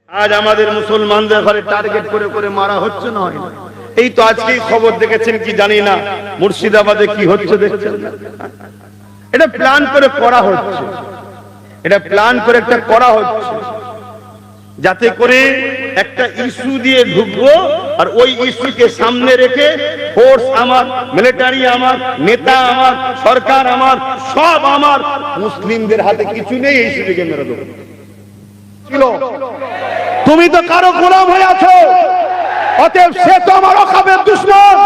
আজ আমাদের মুসলমানদের ঘরে টার্গেট করে করে মারা হচ্ছে না, হয় না? এই তো আজকেই খবর দেখেছেন কি জানি না, মুর্শিদাবাদে কি হচ্ছে দেখছেন না? এটা প্ল্যান করে করা হচ্ছে, এটা প্ল্যান করে একটা করা হচ্ছে, যাতে করে একটা ইস্যু দিয়ে ঢুকবো আর ওই ইস্যুকে সামনে রেখে ফোর্স আমার, মিলিটারি আমার, নেতা আমার, সরকার আমার, সব আমার, মুসলিমদের হাতে কিছু নেই, এই ইস্যুকে মেরে দেবো। তুমি তো কারো গোলাম হয়ে আছো, অতএব সে তো আমার ওয়াকাফের দুশমন,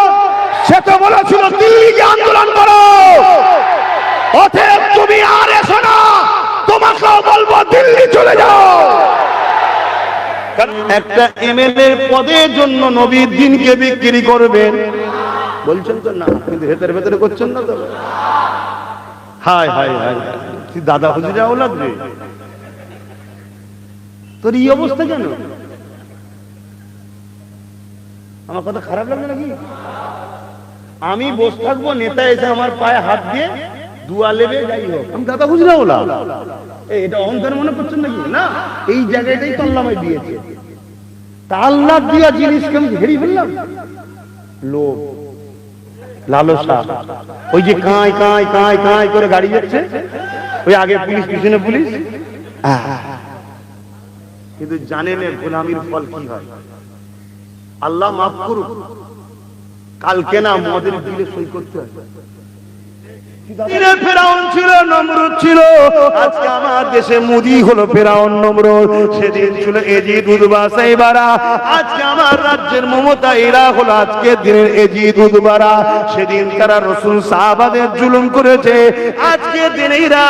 সে তো বলেছিল দিল্লিকে আন্দোলন করো, অতএব তুমি আর এসো না, তোমাকেও বলবো দিল্লি চলে যাও। একটা এমএলএ পদের জন্য নবীর দিনকে বিক্রি করবেন বলছেন তো না, কিন্তু ভেতরে ভেতরে করছেন না তো। হায় হায় হায়, দাদা হুজুরা ওলাদ রে, তোর এই অবস্থা কেন? আমার কথা খারাপ লাগবে নাকি? আমি বসে থাকবো, নেতা এসে আমার পায়ে হাত দিয়ে দুয়া লেবে, যাই হোক আমি দাদা হুজুরা ওলাদ, এটা অহংকার মনে করছেন নাকি? না, এই জায়গাটাই তো আল্লাহ আমায় দিয়েছে। তা আল্লাহ দিয়া জিনিসকে আমি হেরিয়ে ফেললাম। লোভ, লালসা, ওই যে কাঁই কাঁই কাঁই কাঁই করে গাড়ি যাচ্ছে, ওই আগে পুলিশ পিছনে পুলিশ, কিন্তু জানেন গোলামির ফল কি হয়? আল্লাহ মাফ করুক, কালকে না মদের বিলে সই করতে হয়। ফেরাউন ছিল, নমরুদ ছিল, আজকে আমার দেশে মোদি হলো ফেরাউন নমরুদ, সেদিন ছিল এজিদ উদবা সাইবারা, আজকে আমার রাজ্যের মমতা এরা হলো আজকের দিনের এজিদ উদবারা। সেদিন তারা রাসূল সাহাবাদের জুলুম করেছে, আজকের দিনে এরা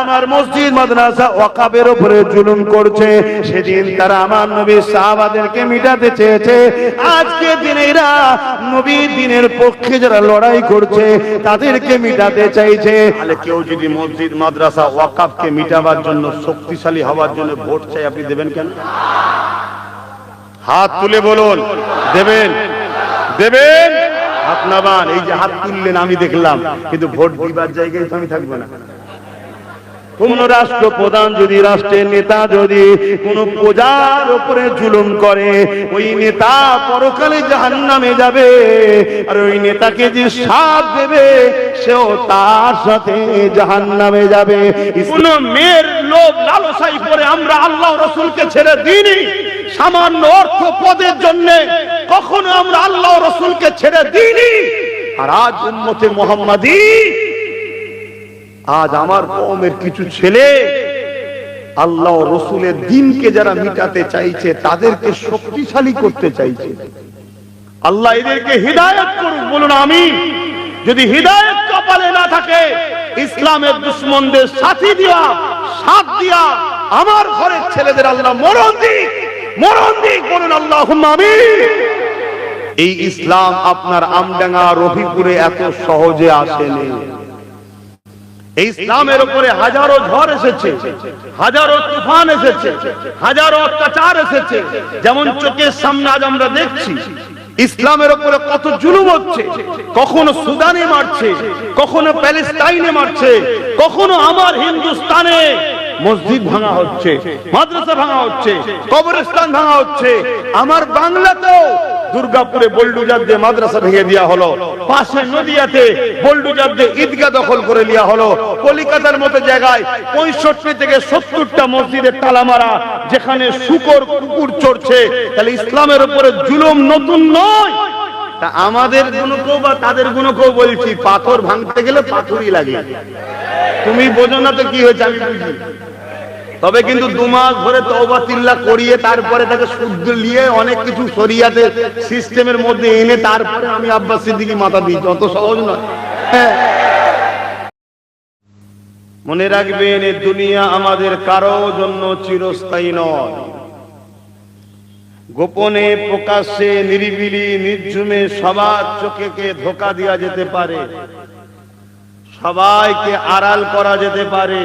আমার মসজিদ মাদ্রাসা ওয়াকাফের উপরে জুলুম করছে। সেদিন তারা আমার নবী সাহাবাদেরকে মিটাতে চেয়েছে, আজকের দিনে এরা নবীর দিনের পক্ষে যারা লড়াই করছে তাদেরকে মিটাতে চাইছে। তাহলে কেউ যদি মসজিদ মাদ্রাসা ওয়াকাফকে মিটাবার জন্য, শক্তিশালী হওয়ার জন্য ভোট চাই, আপনি দেবেন কেন? হাত তুলে বলুন, দেবেন? দেবেন? হাত নামান। এই যে হাত তুললেন আমি দেখলাম, কিন্তু ভোট দিবার জায়গায় তো আমি থাকবো না। কোন রাষ্ট্রপ্রধান যদি, রাষ্ট্রের নেতা যদি কোন প্রজার উপরে জুলুম করে, ওই নেতা পরকালে জাহান্নামে যাবে, আর ওই নেতাকে যে সাথ দেবে সেও তার সাথে জাহান্নামে যাবে। কোন মেয়ের লোভ লালসাই করে আমরা আল্লাহ রাসূলকে ছেড়ে দিইনি, সামান্য অর্থ পদের জন্য কখনো আমরা আল্লাহ রাসূলকে ছেড়ে দিইনি। আর আজ উম্মতে মুহাম্মাদী, আজ আমার কওমের কিছু ছেলে আল্লাহ রসুলের দিনকে যারা মিটাতে চাইছে, তাদেরকে শক্তিশালী করতে চাইছে। আল্লাহ এদেরকে হিদায়াত করুক, বলুন আমিন। যদি হিদায়াত কপালে না থাকে, ইসলামের দুশমনদের সাথী দিয়া, সাথ দিয়া আমার ঘরের ছেলেদের আল্লাহ মরণ দিক, মরণ দিক, বলুন আল্লাহুম্মা আমিন। এই ইসলাম আপনার আমডাঙ্গা রফিপুরে এত সহজে আসেনি। এই ইসলামের উপরে হাজারো ঝড় এসেছে, হাজারো তুফান এসেছে, হাজারো অত্যাচার এসেছে। যেমন চোখের সামনে আজ আমরা দেখছি ইসলামের উপরে কত জুলুম হচ্ছে। কখনো সুদানে মারছে, কখনো প্যালেস্টাইনে মারছে, কখনো আমার হিন্দুস্তানে মসজিদ ভাঙা হচ্ছে, মাদ্রাসা ভাঙা হচ্ছে, কবরস্থান ভাঙা হচ্ছে। আমার বাংলাতেও দুর্গাপুরে বোল্ডুজার দিয়ে মাদ্রাসা ভেঙে দেওয়া হলো, পাশে নদিয়াতে বোল্ডুজার দিয়ে ঈদগাহ দখল করে নেওয়া হলো, কলিকাতার মতো জায়গায় 65 থেকে 70টা মসজিদের তালা মারা, যেখানে শূকর কুকুর চড়ছে। তাহলে ইসলামের উপরে জুলুম নতুন নয়। তা আমাদের গুণকেও বা তাদের গুণকেও বলছি, পাথর ভাঙতে গেলে পাথরই লাগে। তুমি বোঝো না তো কি হয়েছে, আমি বুঝি। তবে কিন্তু 2 মাস ধরে তওবা তিল্লা করিয়ে তারপরে তাকে শুদ্ধ নিয়ে অনেক কিছু শরিয়াতের সিস্টেমের মধ্যে এনে তারপরে আমি আব্বাস সিদ্দিকী মাথা দিই, অত সহজ নয়। মনে রাখবেন, এই দুনিয়া আমাদের কারো জন্য চিরস্থায়ী নয়। গোপনে, প্রকাশ্যে, নিরিবিলি, নির্ঝুমে সবার চোখেকে ধোঁকা দেওয়া যেতে পারে, সবাইকে আড়াল করা যেতে পারে,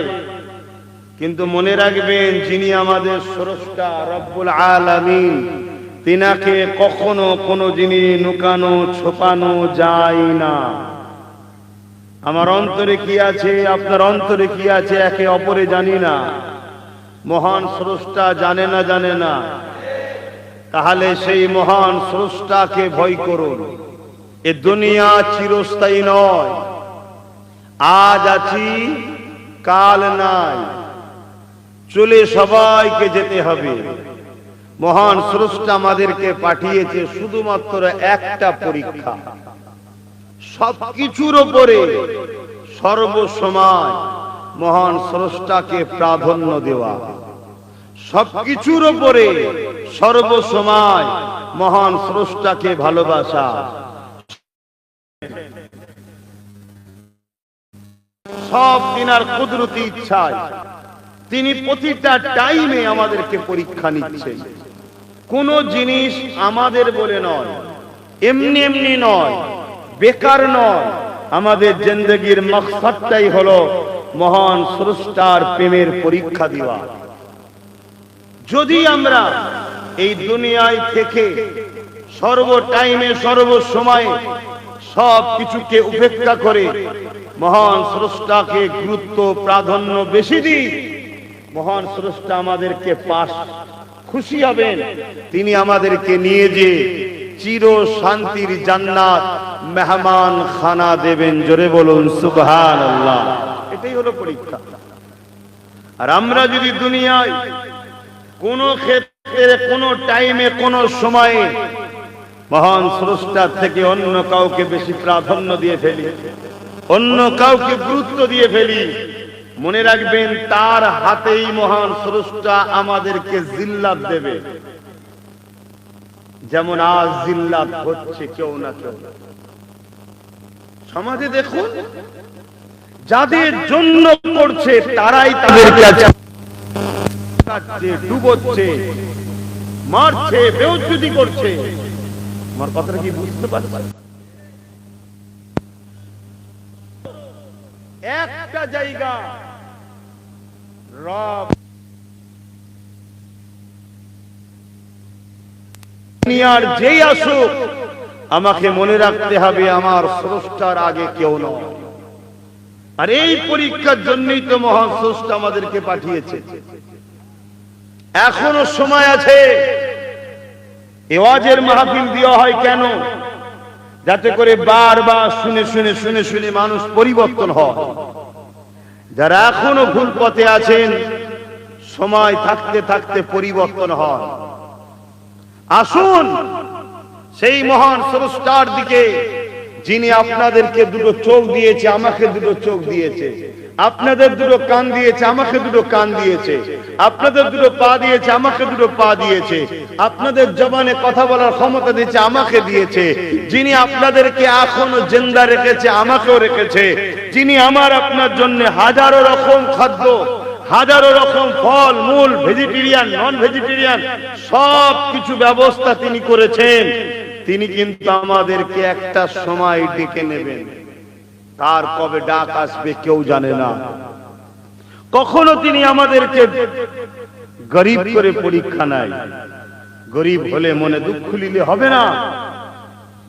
কিন্তু মনে রাখবেন, যিনি আমাদের স্রষ্টা রব্বুল আলামিন, তিনাকে কখনো কোনো জিনিস লুকানো ছোপানো যায় না। আমার অন্তরে কি আছে, আপনার অন্তরে কি আছে, একে অপরে জানি না। মহান স্রষ্টা জানে না, জানে না। তাহলে সেই মহান স্রষ্টাকে ভয় করুন। এ দুনিয়া চিরস্থায়ী নয়, আজ আছি কাল নাই, চলে সবাইকে যেতে হবে। মহান স্রষ্টা আমাদেরকে পাঠিয়েছে শুধুমাত্র একটা পরীক্ষা, সবকিছুর উপরে সর্বসময় মহান স্রষ্টাকে প্রাধান্য দেওয়া, সবকিছুর উপরে সর্বসময় মহান স্রষ্টাকে ভালোবাসা। সব দিনার কুদরতি ইচ্ছায় তিনি প্রতিটা টাইমে আমাদেরকে পরীক্ষা নিচ্ছেন। কোন জিনিস আমাদের বলে নয়, এমনি এমনি নয়, বেকার নয়। আমাদের জিন্দেগির মকসদটাই হলো মহান স্রষ্টার প্রেমের পরীক্ষা দেওয়া। যদি আমরা এই দুনিয়ায় থেকে সর্ব টাইমে সর্বসময়ে সব কিছুকে উপেক্ষা করে মহান স্রষ্টাকে গুরুত্ব প্রাধান্য বেশি দিই, মহান স্রষ্টা আমাদেরকে পাশ খুশি হবেন। তিনি আমাদেরকে নিয়ে যে চির শান্তির জান্নাত মেহমান খানা দেবেন। জোরে বলুন সুবহানাল্লাহ। এটাই হলো পরীক্ষা। আর আমরা যদি দুনিয়ায় কোন ক্ষেত্রে, কোন টাইমে, কোন সময়ে মহান স্রষ্টার থেকে অন্য কাউকে বেশি প্রাধান্য দিয়ে ফেলি, অন্য কাউকে গুরুত্ব দিয়ে ফেলি, মনে রাখবেন তার হাতেই মহান স্রষ্টা আমাদেরকে জিল্লাত দেবে। যেমন আজ জিল্লাত হচ্ছে কেউ না কেউ সমাজে। দেখুন, যাদের জন্য করছে তারাই তাদেরকে ডুবোচ্ছে, মারছে, বেইজ্জতি করছে। আমার কথাটা কি বুঝতে পারছেন? একটা জায়গা রব দুনিয়ার যেই আসুক, আমাকে মনে রাখতে হবে আমার স্রষ্টার আগে কেউ নয়। আর এই পরীক্ষার জন্যই তো মহান স্রষ্টা আমাদেরকে পাঠিয়েছে। এখনো সময় আছে। এই ওয়াজের মাহফিল দেওয়া হয় কেন? যাতে করে বারবার শুনে শুনে শুনে শুনে মানুষ পরিবর্তন হয়। যারা এখনো ভুল পথে আছেন, সময় থাকতে থাকতে পরিবর্তন হয়। আসুন সেই মহান স্রষ্টার দিকে, যিনি আপনাদেরকে দুটো চোখ দিয়েছে, আমাকে দুটো চোখ দিয়েছে, আপনাদের দুটো কান দিয়েছে, আমাকে দুটো কান দিয়েছে, আপনাদের দুটো পা দিয়েছে, আমাকে দুটো পা দিয়েছে, আপনাদের জবানে কথা বলার ক্ষমতা দিয়েছে, আমাকে দিয়েছে, যিনি আপনাদেরকে এখনো জিন্দা রেখেছে, আমাকেও রেখেছে, যিনি আমার আপনার জন্য হাজারো রকম খাদ্য, হাজারো রকম ফল মূল, ভেজিটেরিয়ান, নন ভেজিটেরিয়ান সব কিছু ব্যবস্থা তিনি করেছেন। তিনি কিন্তু আমাদেরকে একটা সময় ডেকে নেবেন। তার কবে ডাক আসবে কেউ জানে না। কখনো তিনি আমাদেরকে গরিব করে পরীক্ষা নেয়। গরিব হলে মনে দুঃখ নিলে হবে না।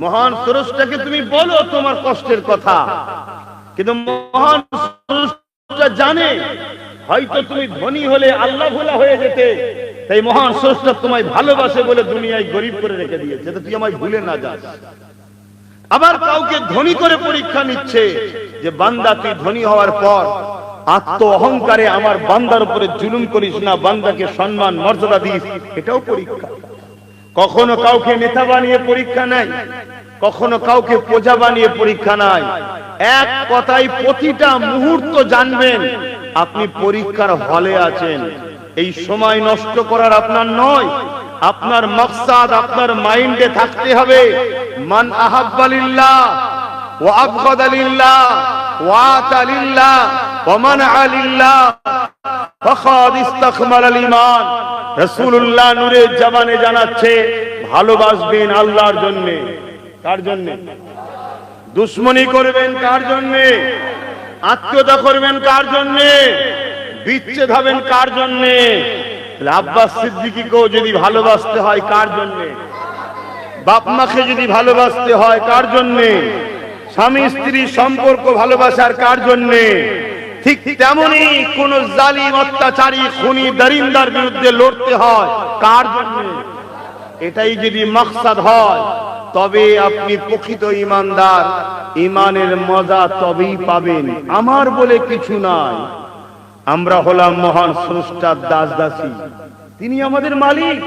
মহান স্রষ্টাকে তুমি বলো তোমার কষ্টের কথা, কিন্তু মহান স্রষ্টা জানে হয়তো তুমি ধনী হলে আল্লাহ ভোলা হয়ে যেতে, তাই মহান স্রষ্টা তোমায় ভালোবাসে বলে দুনিয়ায় গরিব করে রেখে দিয়েছে, তুই আমায় ভুলে না যাস। আবার কাউকে ধনী করে পরীক্ষা নিচ্ছে যে বান্দা তুই ধনী হওয়ার পর আত্ম অহংকারে আমার বান্দার উপরে জুলুম করিস না, বান্দাকে সম্মান মর্যাদা দিস, এটাও পরীক্ষা। কখনো কাউকে নেতা বানিয়ে পরীক্ষা নেয়, কখনো কাউকে প্রজা বানিয়ে পরীক্ষা নেয়। এক কথায় প্রতিটা মুহূর্ত জানবেন আপনি পরীক্ষার হলে আছেন। এই সময় নষ্ট করার আপনার নয়, আপনার মাকসাদ আপনার মাইন্ডে থাকতে হবে। মান আহাব্বা লিল্লাহ ওয়া আবগাদা লিল্লাহ ওয়া আতা লিল্লাহ ওয়া মানআ লিল্লাহ ফাকাদ ইসতাকমালাল ঈমান। রাসূলুল্লাহ নূরে জবানে জানাচ্ছে ভালোবাসবেন আল্লাহর জন্য। কার জন্য? দুশমনি করবেন কার জন্য? আত্মীয়তা করবেন কার জন্য? বিচ্ছেদ হবেন কার জন্য? আব্বাস সিদ্দিকীকেও যদি ভালোবাসতে হয় কার জন্য? বাপ মাকে যদি ভালোবাসতে হয় কার জন্য? স্বামী স্ত্রী সম্পর্ক ভালোবাসার কার জন্য? ঠিক তেমনি কোন জালিম অত্যাচারী খুনি দরিন্দার বিরুদ্ধে লড়তে হয় কার জন্য? এটাই যদি মাকসাদ হয় তবে আপনি প্রকৃত ঈমানদার। ঈমানের মজা তবেই পাবেন। আমার বলে কিছু নাই, আমরা হলাম মহান স্রষ্টার দাস দাসী। তিনি আমাদের মালিক,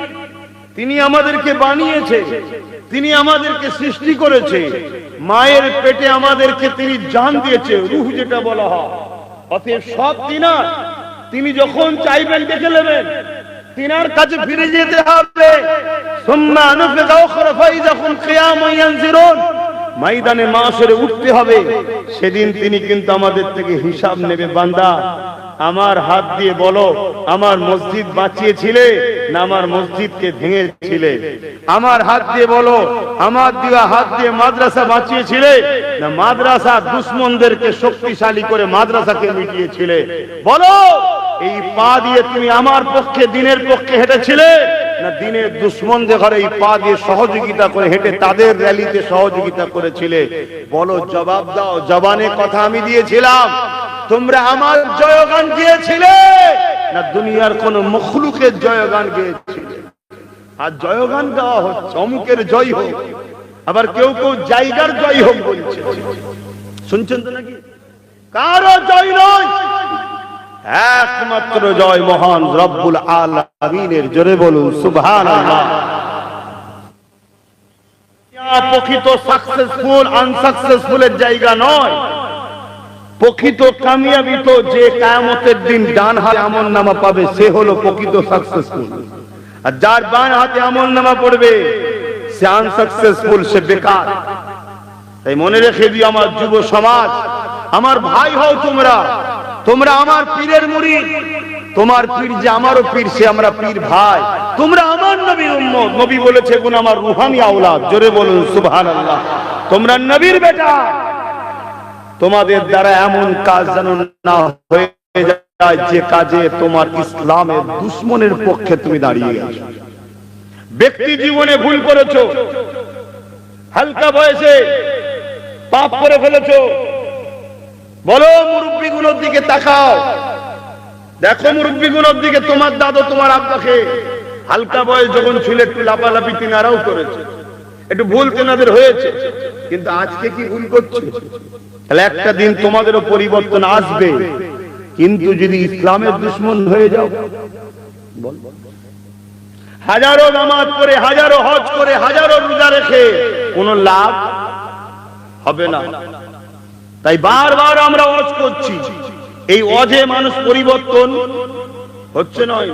তিনি আমাদেরকে বানিয়েছে, তিনি আমাদেরকে সৃষ্টি করেছে। মায়ের পেটে আমাদেরকে তিনি জান দিয়েছে, রূহ যেটা বলা হয়। অতএব সব তিনার। তিনি যখন চাইবেন ডেকে নেবেন, তিনার কাছে ফিরে যেতে হবে। সুম্মা নুফিখা উখরা ফাইযা হুম কিয়ামুন ইয়ানজিরুন, ময়দানে মাশরে উঠতে হবে। সেদিন তিনি কিন্তু আমাদের থেকে হিসাব নেবে। বান্দা, আমার হাত দিয়ে বলো, আমার মসজিদ বাঁচিয়েছিলে না আমার মসজিদকে ভেঙেছিলে? আমার হাত দিয়ে বলো, আমার দেওয়া হাত দিয়ে মাদ্রাসা বাঁচিয়েছিলে না মাদ্রাসা দুশমনদেরকে শক্তিশালী করে মাদ্রাসাকে মিটিয়েছিলে? বলো, এই পা দিয়ে তুমি আমার পক্ষে, দিনের পক্ষে হেঁটেছিলে না দিনের দুশমনদের ঘরে এই পা দিয়ে সহযোগিতা করে হেঁটে তাদের র্যালিতে সহযোগিতা করেছিলে? বলো, জবাব দাও। জবানে কথা আমি দিয়েছিলাম, তোমরা আমার জয়গান গেয়েছিলে না দুনিয়ার কোন মখলুকের জয়গান গেয়েছিলে? আর জয়গান গাওয়া হচ্ছে, অমুকের জয় হোক, আবার কেউ কেউ জায়গার জয় হোক বলছে। শুনছেন তো নাকি? কারো জয় নয়, একমাত্র জয় মহান রব্বুল আলামিনের। জোরে বলুন সুবহানাল্লাহ। প্রকৃত সাকসেসফুল আনসাকসেসফুলের জায়গা নয়। প্রকৃত কামিয়াবি তো যে কিয়ামতের দিন ডান হাতে আমলনামা পাবে সে হলো প্রকৃত সাকসেসফুল। আর যার বাম হাতে আমলনামা পড়বে সে আনসাকসেসফুল, সে বেকার। তাই মনে রেখে দিও আমার যুব সমাজ, আমার ভাই হও তোমরা, তোমরা আমার পীরের মুরিদ। তোমার পীর যে আমারও পীর, সে আমরা পীর ভাই। তোমরা আমার নবীর উম্মত। নবী বলেছে কোন আমার রুহানি আওলাদ। জোরে বলুন সুবহানাল্লাহ। তোমরা নবীর বেটা। তোমাদের দ্বারা এমন কাজ যেন না হয়ে যায় যে কাজে তোমার ইসলামের দুশমনের পক্ষে তুমি দাঁড়িয়ে গেছো। ব্যক্তি জীবনে ভুল করেছো, হালকা বয়সে পাপ করে ফেলেছো, বলো মুরব্বিগুলোর দিকে তাকাও, দেখো মুরব্বিগুলোর দিকে। তোমার দাদু, তোমার আব্বাকে হালকা বয়স যখন ছিল একটু লাপালাপি তিনারাও করেছে, একটু ভুল তেনাদের হয়েছে, কিন্তু আজকে কি ভুল করছে? তাহলে একটা দিন তোমাদেরও পরিবর্তন আসবে। কিন্তু যদি ইসলামের দুশমন হয়ে যাও, হাজারো নামাজ পড়ে, হাজারো হজ করে, হাজারো রোজা রেখে কোনো লাভ হবে না। তাই বারবার আমরা ওয়াজ করছি, এই ওয়াজে মানুষ পরিবর্তন হচ্ছে নয়,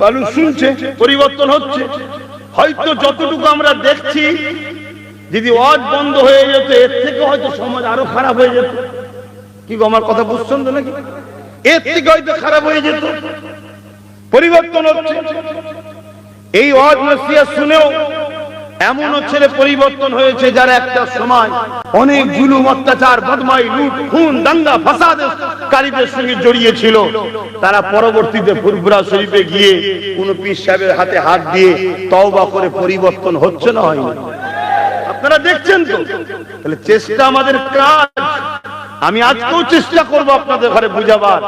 মানুষ শুনছে পরিবর্তন হচ্ছে। হয়তো যতটুকু আমরা দেখছি, যদি ওয়াজ বন্ধ হয়ে যেত এর থেকে হয়তো সমাজ আরো খারাপ হয়ে যেত। কি গো, আমার কথা বুঝছেন তো নাকি? এর থেকে হয়তো খারাপ হয়ে যেত। পরিবর্তন হচ্ছে। এই ওয়াজ নসিহত শুনেও এমন ছেলে পরিবর্তন হয়েছে যারা একটা সময় অনেক জুলুম, অত্যাচার, বদমাই, লুট, খুন, দাঙ্গা, ফাসাদকারীদের সঙ্গে জড়িয়ে ছিল। তারা পরবর্তীতে ফুরফুরা শরীফে গিয়ে কোন পীর সাহেবের হাতে হাত দিয়ে তওবা করে পরিবর্তন হচ্ছে না, হয়নি? আপনারা দেখছেন তো। তাহলে চেষ্টা আমাদের কাজ। আমি আজকেও চেষ্টা করব আপনাদের ঘরে বুঝাবার,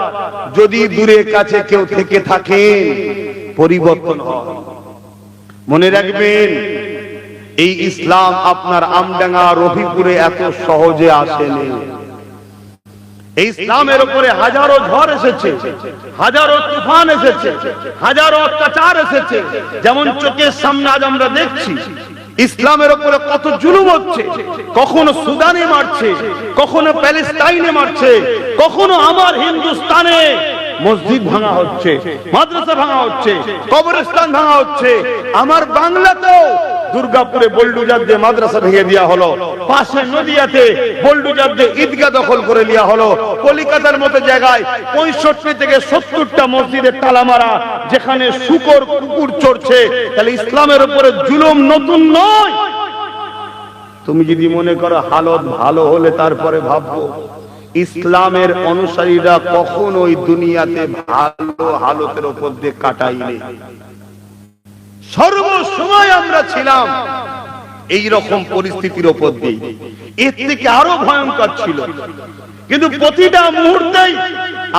যদি দূরে কাছে কেউ থেকে থাকে পরিবর্তন হয়। মনে রাখবেন, এই ইসলাম আপনার আমডাঙ্গা, রফিপুরে এত সহজে আসেনি। এই ইসলামের উপরে হাজারো ঝড় এসেছে, হাজারো তুফান এসেছে, হাজারো অত্যাচার এসেছে। যেমন চোখের সামনে আজ আমরা দেখছি ইসলামের উপরে কত জুলুম হচ্ছে। কখনো সুদানে মারছে, কখনো প্যালেস্টাইনে মারছে, কখনো আমার হিন্দুস্তানে মসজিদ ভাঙা হচ্ছে, মাদ্রাসা ভাঙা হচ্ছে, কবরস্থান ভাঙা হচ্ছে। আমার বাংলাতেও দুর্গাপুরে বোল্ডুজার দিয়ে মাদ্রাসা ভেঙে দেওয়া হলো, পাশে নদিয়াতে বোল্ডুজার দিয়ে ঈদগাহ দখল করে নেওয়া হলো। কলিকাতার মতো জায়গায় 65 থেকে 70টা মসজিদের তালা মারা, যেখানে শূকর কুকুর চড়ছে। তাহলে ইসলামের উপরে জুলুম নতুন নয়। তুমি যদি মনে করো হালত ভালো হলে তারপরে ভাববো, ইসলামের অনুসারীরা কখনোই দুনিয়াতে ভালো হালতের উপর দিয়ে কাটাইনি। সর্বসময় আমরা ছিলাম এই রকম পরিস্থিতির উপর দিয়ে, এর থেকে আরো ভয়ঙ্কর ছিল। কিন্তু প্রতিটা মুহূর্তেই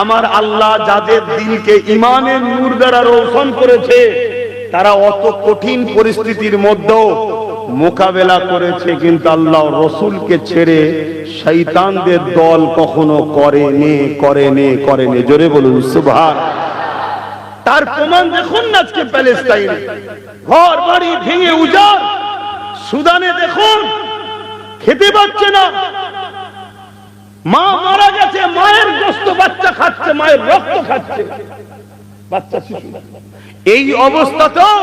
আমার আল্লাহ যাদের দিলকে ঈমানের নূর দ্বারা রোশন করেছে, তারা অত কঠিন পরিস্থিতির মধ্যেও মোকাবেলা করেছে, কিন্তু আল্লাহ রসুলকে ছেড়ে শয়তানদের দল কখনো করেনি। জোরে বলুন সুবহান। তার প্রমাণ দেখুন না আজকে প্যালেস্টাইনে ঘর বাড়ি ভেঙে উজাড়, সুদানে দেখুন খেতে পাচ্ছে না, মা মারা গেছে, মায়ের গোশত বাচ্চা খাচ্ছে, মায়ের রক্ত খাচ্ছে বাচ্চা শিশু। এই অবস্থাতেও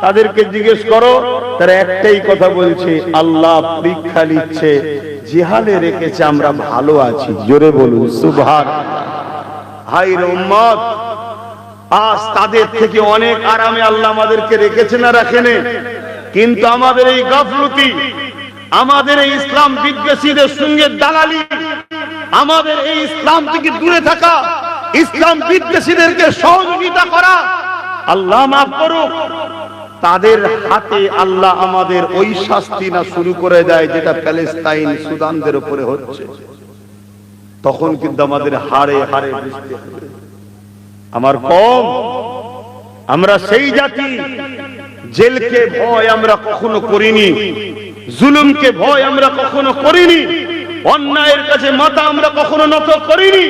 তাদেরকে জিজ্ঞেস করো, তারা একটাই কথা বলছে, আল্লাহ পরীক্ষা নিচ্ছে, জিহালে রেখেছে, আমরা ভালো আছি। জোরে বলুন সুবহানাল্লাহ। হায় রে উম্মত, আজ তাদের থেকে অনেক আরামে আল্লাহ আমাদেরকে রেখেছে না রাখেনি? কিন্তু আমাদের এই গাফলতি, আমাদের এই ইসলাম বিদ্বেষীদের সঙ্গে দালালি, আমাদের এই ইসলাম থেকে দূরে থাকা, ইসলাম বিদ্বেষীদেরকে সহযোগিতা করা, আল্লাহ মাফ করুক, তাদের হাতে আল্লাহ আমাদের ওই শাস্তি না শুরু করে দেয় যেটা প্যালেস্টাইন সুদানদের উপরে হচ্ছে, তখন কিন্তু আমাদের হাড়ে হাড়ে বুঝতে হবে। আমার কম, আমরা সেই জাতি, জেলকে ভয় আমরা কখনো করিনি, জুলুমকে ভয় আমরা কখনো করিনি, অন্যায়ের কাছে মাথা আমরা কখনো নত করিনি,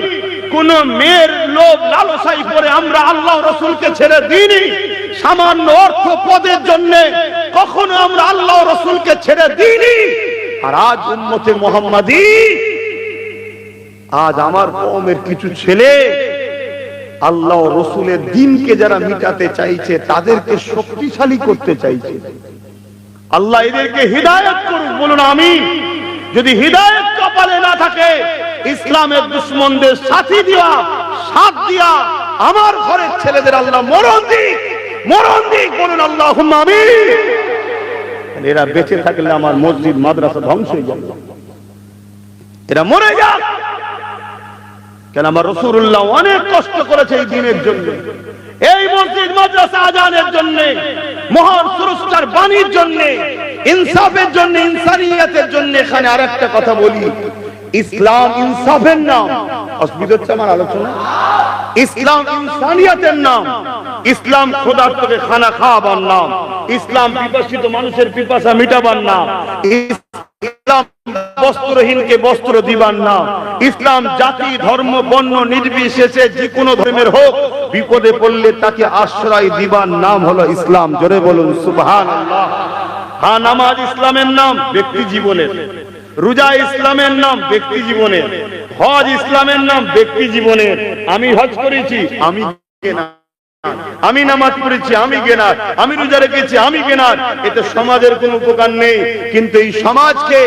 কোন মেয়ের লোভ লালসাই করে আমরা আল্লাহ রসুলকে ছেড়ে দিইনি, সামান্য অর্থ পদের জন্য কখনো আমরা আল্লাহ রসুলকে ছেড়ে দিইনি। আর আজ উম্মতে মুহাম্মাদি, আজ আমার কওমের কিছু ছেলে আল্লাহ রসুলের দ্বীনকে যারা মিটাতে চাইছে, তাদেরকে শক্তিশালী করতে চাইছে। আল্লাহ এদেরকে হিদায়াত করুক, বলুন আমিন। যদি হিদায়াত কপালে না থাকে, ইসলামের দুশমনদের সাথী দিয়া, সাথ দিয়া আমার ঘরের ছেলেদের আল্লাহ মরণ দিক, বলুন আল্লাহুম্মা আমিন। এরা বেঁচে থাকলে আমার মসজিদ মাদ্রাসা ধ্বংস হয়ে যাবে, এরা মরে যাক। কেন আমার রাসূলুল্লাহ অনেক কষ্ট করেছে এই দ্বীনের জন্য, এই মসজিদ মাদ্রাসা আজানের জন্য, মহান সুরস্কার বাণীর জন্য, ইনসাফের জন্য, ইনসানিয়তের জন্য। এখানে আরেকটা কথা বলি, ইসলাম ইনসাফের নাম, অসুবিধা হচ্ছে আমার আলোচনা, ইসলাম ইনসানিয়তের নাম, ইসলাম খোদার থেকে খানা খাওয়াবার নাম, ইসলাম পিপাসিত মানুষের পিপাসা মিটাবার নাম, ইসলাম বস্ত্রহীনকে বস্ত্র দিবার নাম, ইসলাম জাতি ধর্ম বর্ণ নির্বিশেষে যে কোনো ধর্মের হোক বিপদে পড়লে তাকে আশ্রয় দিবার নাম হলো ইসলাম। জোরে বলুন সুবহানাল্লাহ। হ্যাঁ, নামাজ ইসলামের নাম, ব্যক্তি জীবনের। রোজা ইসলামের নাম, ব্যক্তি জীবনের। হজ ইসলামের নাম, ব্যক্তি জীবনের। আমি হজ করেছি, আমি কেনা, আমি নামাজ পড়েছি, আমি গেনার, আমি রোজা রেখেছি, আমি গেনার, এতে সমাজের কোনো উপকার নেই। কিন্তু এই সমাজকে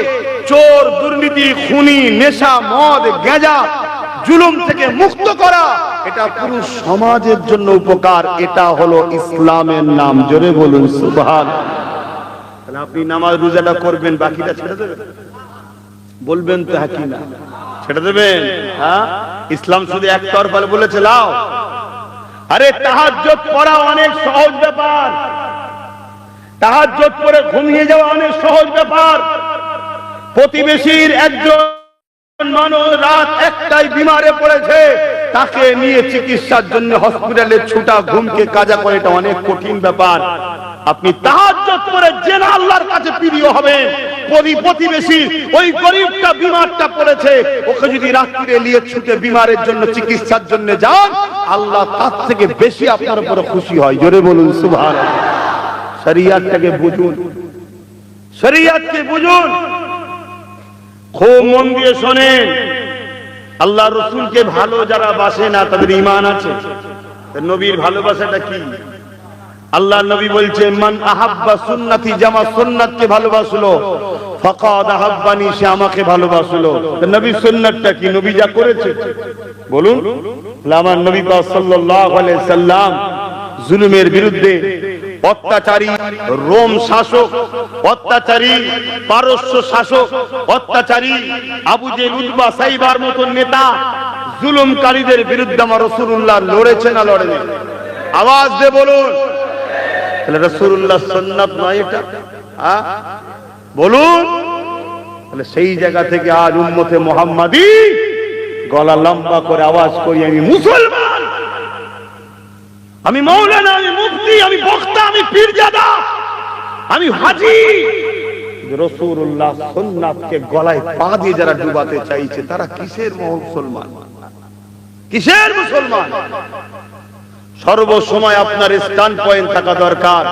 চোর, দুর্নীতি, খুনি, নেশা, মদ, গাঁজা, জুলুম থেকে মুক্ত করা, এটা পুরো সমাজের জন্য উপকার। এটা হলো ইসলামের নাম। জোরে বলুন সুবহানাল্লাহ। তাহলে আপনি নামাজ রোজাটা করবেন, বাকিটা ছেড়ে দেবেন? বলবেন তো হ্যাঁ কি না? ছেড়ে দেবেন? হ্যাঁ, ইসলাম শুধু একতরফা বলেছে লাও। আরে তাহাজ্জুদ পড়া অনেক সহজ ব্যাপার, তাহাজ্জুদ পড়ে ঘুমিয়ে যাওয়া অনেক সহজ ব্যাপার। প্রতিবেশীর একজন মানুষ রাত একটাই বিমারে পড়েছে, তাকে নিয়ে চিকিৎসার জন্য হসপিটালে ছুটা, ঘুমকে কাজা করে, এটা অনেক কঠিন ব্যাপার। আপনি তাহাজ্জুদ পড়ে জেনে আল্লাহর কাছে প্রিয় হবেন। প্রতিবেশী ওই গরিবটা বিমারটা পড়েছে, ওকে যদি রাত্রে নিয়ে ছুটে বিমারের জন্য চিকিৎসার জন্য যান, আল্লাহ তার থেকে বেশি আপনার উপরে খুশি হয়। জোরে বলুন সুবহানাল্লাহ। শরীয়তটাকে বুঝুন, শরীয়তকে বুঝুন, খুব মন দিয়ে শোনেন। আল্লাহ রসুলকে ভালো যারা বাসে না, তাদের ঈমান আছে। নবীর ভালোবাসাটা কি? আল্লাহ নবী বলছেন, মান আহাব্বা সুন্নতি, জামা সুন্নাতকে ভালোবাসলো, ফাকাদ আহাব্বানি, সে আমাকে ভালোবাসলো। নবী সুন্নাতটা কি? নবী যা করেছে বলুন। আমার নবী পাক সাল্লাল্লাহু আলাইহি সাল্লাম জুলুমের বিরুদ্ধে, অত্যাচারী রোম শাসক, অত্যাচারী পারস্য শাসক, অত্যাচারী আবু জেহেল, উতবা, সাইবার মতো নেতা, জুলুমকারীদের বিরুদ্ধে আমার রাসূলুল্লাহ লড়েছে না লড়েনি? আওয়াজ দিয়ে বলুন। তাহলে রাসূলুল্লাহ সুন্নাত নয় এটা? বলুন। তাহলে সেই জায়গা থেকে আজ উম্মতে মুহাম্মাদি গলা লম্বা করে আওয়াজ করি, আমি মুসলমান, আমি মাওলানা, আমি মুফতি, আমি বক্তা, বক্তা, আমি পীরজাদা, আমি হাজী। রাসূলুল্লাহ সুন্নাতকে গলায় পা দিয়ে যারা ডুবাতে চাইছে তারা কিসের মুসলমান, কিসের মুসলমান? সর্বসময় আপনার স্ট্যান্ড পয়েন্ট থাকা দরকার,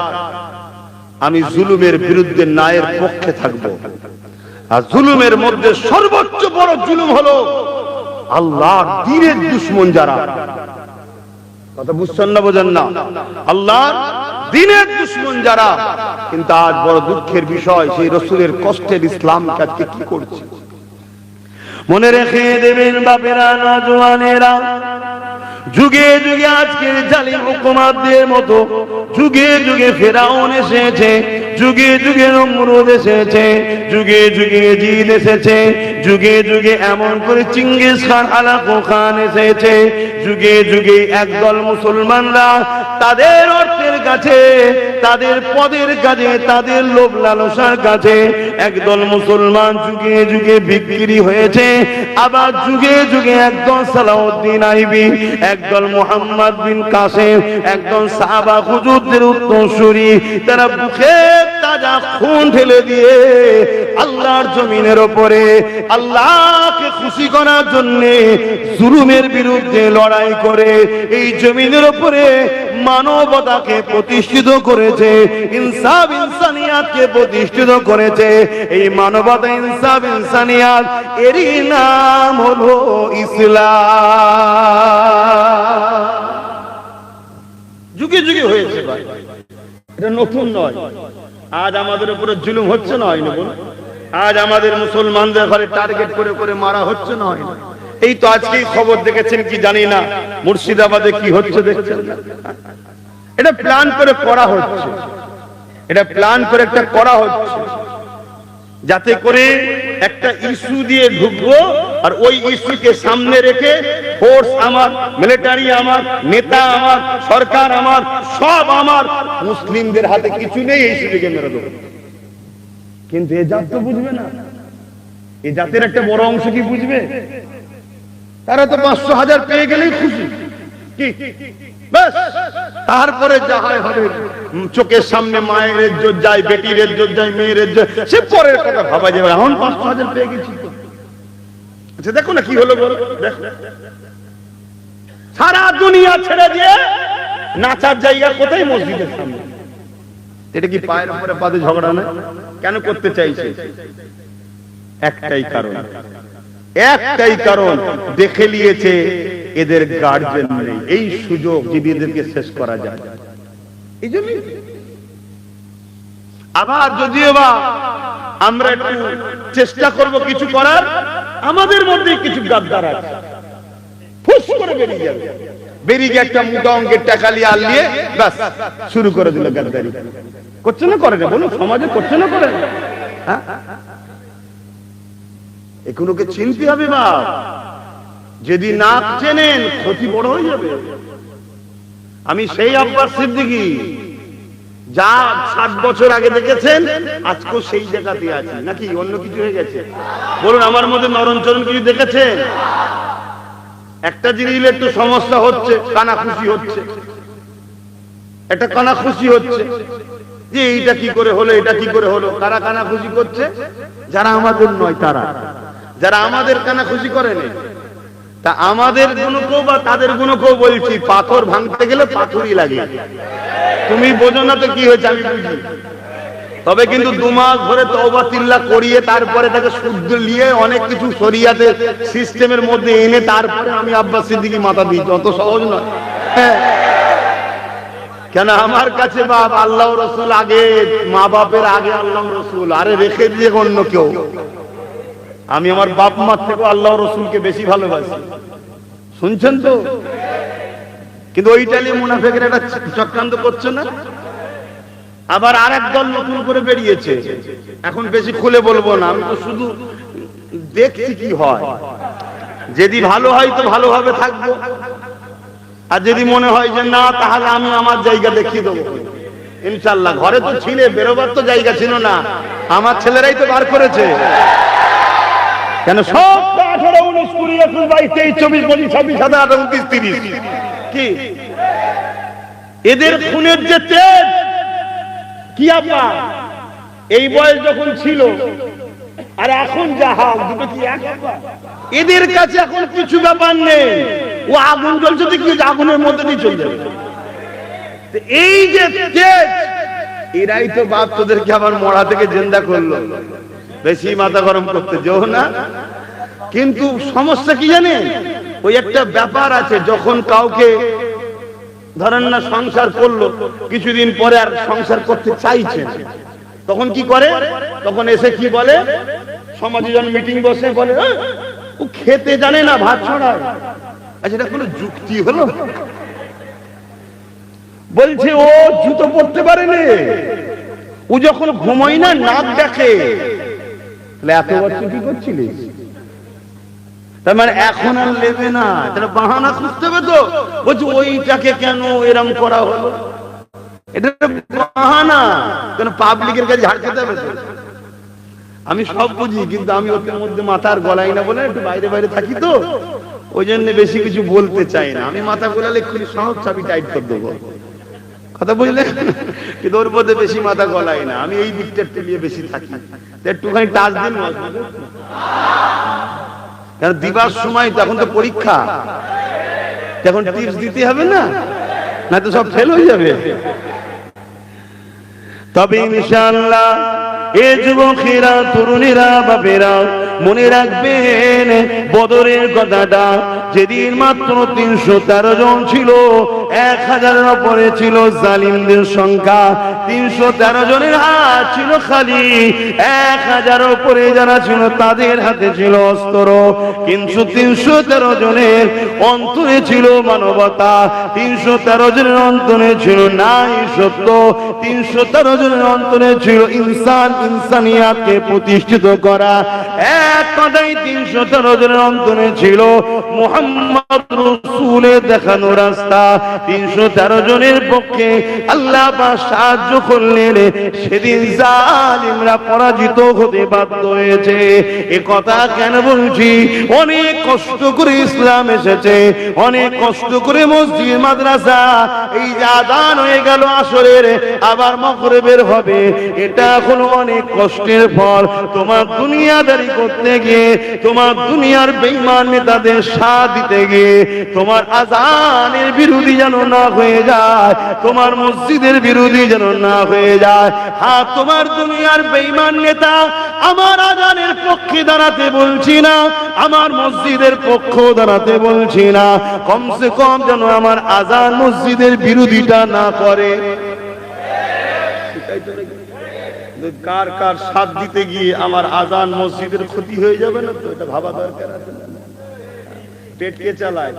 আমি জুলুমের বিরুদ্ধে ন্যায়ের পক্ষে থাকব। আর জুলুমের মধ্যে সর্বোচ্চ বড় জুলুম হলো আল্লাহর দ্বীনের দুশমন যারা। কথা বুঝছেন না, বোঝেন না? আল্লাহর দ্বীনের দুশমন যারা। কিন্তু আজ বড় দুঃখের বিষয়, সেই রাসূলের কষ্টের ইসলামকে আজকে কি করছে? মনে রেখে দেবেন বাপেরা, নওজওয়ানেরা, যুগে যুগে আজকের জালিম হুকুমাতদের মতো যুগে যুগে ফেরাউন এসেছে, যুগে যুগে নমরুদ এসেছে, যুগে যুগে জিদ এসেছে, যুগে যুগে এমন করে চিঙ্গিস খান, আলাকু খান এসেছে। যুগে যুগে একদল মুসলমানরা তাদের অর্থের কাছে, তাদের পদের কাছে, তাদের লোভ লালসার কাছে একদল মুসলমান যুগে যুগে বিক্রি হয়েছে। আবার যুগে যুগে একদল সালাউদ্দিন আইবি, একদল মুহাম্মদ বিন কাসেম, একদল সাহাবা হুজুরদের উত্তরসূরি, তারা বুকে তাজা খুন ঢেলে দিয়ে আল্লাহর জমিনের উপরে আল্লাহকে খুশি করার জন্য জুলুমের বিরুদ্ধে লড়াই করে এই জমিনের উপরে মানবতাকে প্রতিষ্ঠিত করেছে, ইনসাফ ইনসানিয়াতকে প্রতিষ্ঠিত করেছে। এই মানবতা, ইনসাফ, ইনসানিয়াত, এরই নাম হলো ইসলাম। যুগে যুগে হয়েছে ভাই, এটা নতুন নয়। আজ আমাদের উপরে জুলুম হচ্ছে না, হয় না? আজ আমাদের মুসলমানদের ঘরে টার্গেট করে করে মারা হচ্ছে না, হয় না? এই তো আজকেই খবর দেখেছেন কি জানি না, মুর্শিদাবাদে কি হচ্ছে দেখছেন না? এটা প্ল্যান করে করা হচ্ছে, এটা প্ল্যান করে একটা করা হচ্ছে, যাতে করে একটা ইস্যু দিয়ে ঢুকবো আর ওই ইস্যুকে সামনে রেখে ফোর্স আমার, মিলিটারি আমার, নেতা আমার, সরকার আমার, সব আমার, মুসলিমদের হাতে কিছু নেই, এই ইস্যুকে মেরে দেবো। কিন্তু এ জাত তো বুঝবে না, এই জাতের একটা বড় অংশ কি বুঝবে? তারা তো 500,000 পেয়ে গেলেই খুশি, কি ব্যাস, তারপরে যা হয় হবে। চোখের সামনে মায়ের ইজ্জত যায়, বেটির ইজ্জত যায়, মেয়ের ইজ্জত, সে পরের কথা ভাবা যাবে। এখন 500,000 পেয়ে গেছি তো, আচ্ছা দেখো না কি হলো, বলো দেখো। সারা দুনিয়া ছেড়ে দিয়ে নাচার জায়গা কোথায়? মসজিদের সামনে। এটা কি পায়ের উপরে পাতে ঝগড়া না? কেন করতে চাইছে? একটাই কারণ, একটাই কারণ, দেখে নিয়েছে এদের গার্জেন নেই, এই সুযোগ যদি এদেরকে শেষ করা যায়, এই জন্য। আবার যদিও বা আমরা একটু চেষ্টা করব কিছু করার, আমাদের মধ্যে কিছু গাদ্দার আছে, ফুস করে বেরিয়ে যাবে, বেরিয়ে গিয়ে একটা মোটা অঙ্কের টাকা নিয়ে আলিয়ে ব্যাস শুরু করে দিল গাদ্দারি। করছে না, করে না? বলুন, সমাজে করছে না, করে না? হ্যাঁ, এগুলোকে চিনতে হবে বা যদি না চেনেন ক্ষতি বড় হয়ে যাবে। আমি সেই আব্বাস সিদ্দিকী যা 60 বছর আগে দেখেছেন, আজকেও সেই জায়গাতে আছি, নাকি অন্য কিছু হয়ে গেছে? বলুন, আমার মধ্যে নরমচরণ কিছু দেখেছেন? একটা জিনিস একটু সমস্যা হচ্ছে, কানাখুশি হচ্ছে, একটা কানাখুশি হচ্ছে যে এইটা কি করে হলো, এটা কি করে হলো। কারা কানাখুশি করছে? যারা আমাদের নয়, তারা যারা আমাদের কানাখুশি করে না। তা আমাদের গুণকেও বা তাদের গুণকেও বলছি, পাথর ভাঙতে গেলে পাথরই লাগে। তুমি বোঝো না তো কি হয়েছে, আমি বুঝি। তবে কিন্তু 2 মাস ধরে তওবা তিল্লা করিয়ে তারপরে তাকে শুদ্ধ নিয়ে অনেক কিছু শরিয়াতের সিস্টেমের মধ্যে এনে তারপরে আমি আব্বাস সিদ্দিকী মাথা দিই, অত সহজ নয়। কেন আমার কাছে বাপ আল্লাহ রসুল আগে, মা বাপের আগে আল্লাহ রসুল, আরে রেখে দিয়ে অন্য কেউ। আমি আমার বাপ মার থেকে আল্লাহ রসুলকে বেশি ভালোবাসি, শুনছেন তো? কিন্তু ওইটা নিয়ে মুনাফিকরা একটা চক্রান্ত করছে না? আবার আরেক দল নতুন করে বেরিয়েছে, এখন বেশি খুলে বলবো না, আমি তো শুধু দেখছি কি হয়। যদি ভালো হয় তো ভালোভাবে থাকবো, আর যদি মনে হয় যে না, তাহলে আমি আমার জায়গা দেখিয়ে দেবো ইনশাল্লাহ। ঘরে তো ছিলে, বেরোবার তো জায়গা ছিল না, আমার ছেলেরাই তো বার করেছে। কেন সব 18, 19, 20, 21, 22, 23, 24, 25, 26, 27, 28, 29, 30 কি এদের খুনের যে তেজ কি আপা এই বয়স যখন ছিল আর এখন যা হাল, দুটো কি এক? এদের কাছে এখন কিছু ব্যাপার নেই, ও আগুন জ্বলছে তো কি আগুনের মধ্যে দিয়ে চলে যাবে। এই যে তেজ, এরাই তো বাপ তোদেরকে আবার মরা থেকে জিন্দা করলো, বেশি মাথা গরম করতে যেও না। কিন্তু সমস্যা কি জানেন, ওই একটা ব্যাপার আছে, যখন কাউকে ধরেন না সংসার করলো, কিছুদিন পরে আর সংসার করতে চাইছে, তখন কি করে, তখন এসে কি বলে, সমাজে যখন মিটিং বসে বলে ও খেতে জানে না, ভাত ছড়ায়। আচ্ছা এটা কোনো যুক্তি হলো? বলছে ও জুতো পরতে পারে না, ও যখন ঘুমোয় না নাক দেখে। এত বছর কি করছিলিস? তার মানে এখন আর নেবে না, তাহলে বাহানা খুঁজতে হবে তো। বলছে ওইটাকে কেন এরম করা হলো, এটা বাহানা, কেন পাবলিকের কাছে ঝাড় খেতে হবে তো। আমি সব বুঝি, কিন্তু আমি ওদের মধ্যে মাথার গলাই না বলে একটু বাইরে বাইরে থাকি তো, ওই জন্য বেশি কিছু বলতে চাই না। আমি মাথা গোলালে খুব সহজ চাবি টাইট করে দেবো, কথা বুঝলে, কিন্তু ওর মধ্যে বেশি মাথা গলাই না। আমি এই দিকটা একটু নিয়ে বেশি থাকি, একটুখানি টাচ দিন। কারণ দিবার সময় তো এখন তো পরীক্ষা, এখন টিপস দিতে হবে না, না তো সব ফেল হয়ে যাবে। তবে ইনশাআল্লাহ এ যুবকেরা, তরুণীরা, বাপেরা মনে রাখবেন বদরের কথাটা। যেদিন মাত্র 313 জন ছিল, 1000-এর উপরে ছিল জালিমদের সংখ্যা। 313 জনের হাত ছিল খালি, 1000-এর উপরে যারা ছিল তাদের হাতে ছিল অস্ত্র। কিন্তু 313 জনের অন্তরে ছিল মানবতা, 313 জনের অন্তরে ছিল নাই সত্য, 313 জনের অন্তরে ছিল ইনসান, ইনসানিয়াতকে প্রতিষ্ঠিত করা। এক কথায় 313 জনের অন্তরে ছিল মুহাম্মদ রাসূলের দেখানো রাস্তা। 313 জনের পক্ষে আল্লাহ পাক সাহায্য করলেন। সেদিন জালিমরা পরাজিত হতে বাধ্য হয়েছে। এ কথা কেন বলছি, অনেক কষ্ট করে ইসলাম এসেছে, অনেক কষ্ট করে মসজিদ মাদ্রাসা, এই যে আযান হয়ে গেল আসরের, আবার মাগরিবের হবে, এটা এখন অনেক কষ্টের ফল। তোমার দুনিয়াদারি করতে গিয়ে, তোমার দুনিয়ার বেঈমান নেতাদের সাথ দিতে গিয়ে তোমার আযানের বিরোধী যেন না হয়ে যায়, তোমার মসজিদের বিরোধী যেন না হয়ে যায়। হ্যাঁ, তোমার দুনিয়ার বেঈমান নেতা আমার আযানের পক্ষে দাঁড়াতে বলছি না, আমার মসজিদের পক্ষ দাঁড়াতে বলছি না, কমসে কম যেন আমার আযান মসজিদের বিরোধিতা না করে। কার কার সাথ দিতে গিয়ে আমার আযান মসজিদের ক্ষতি হয়ে যাবে না, তো এটা ভাবা দরকার আছে। পেটকে চালায়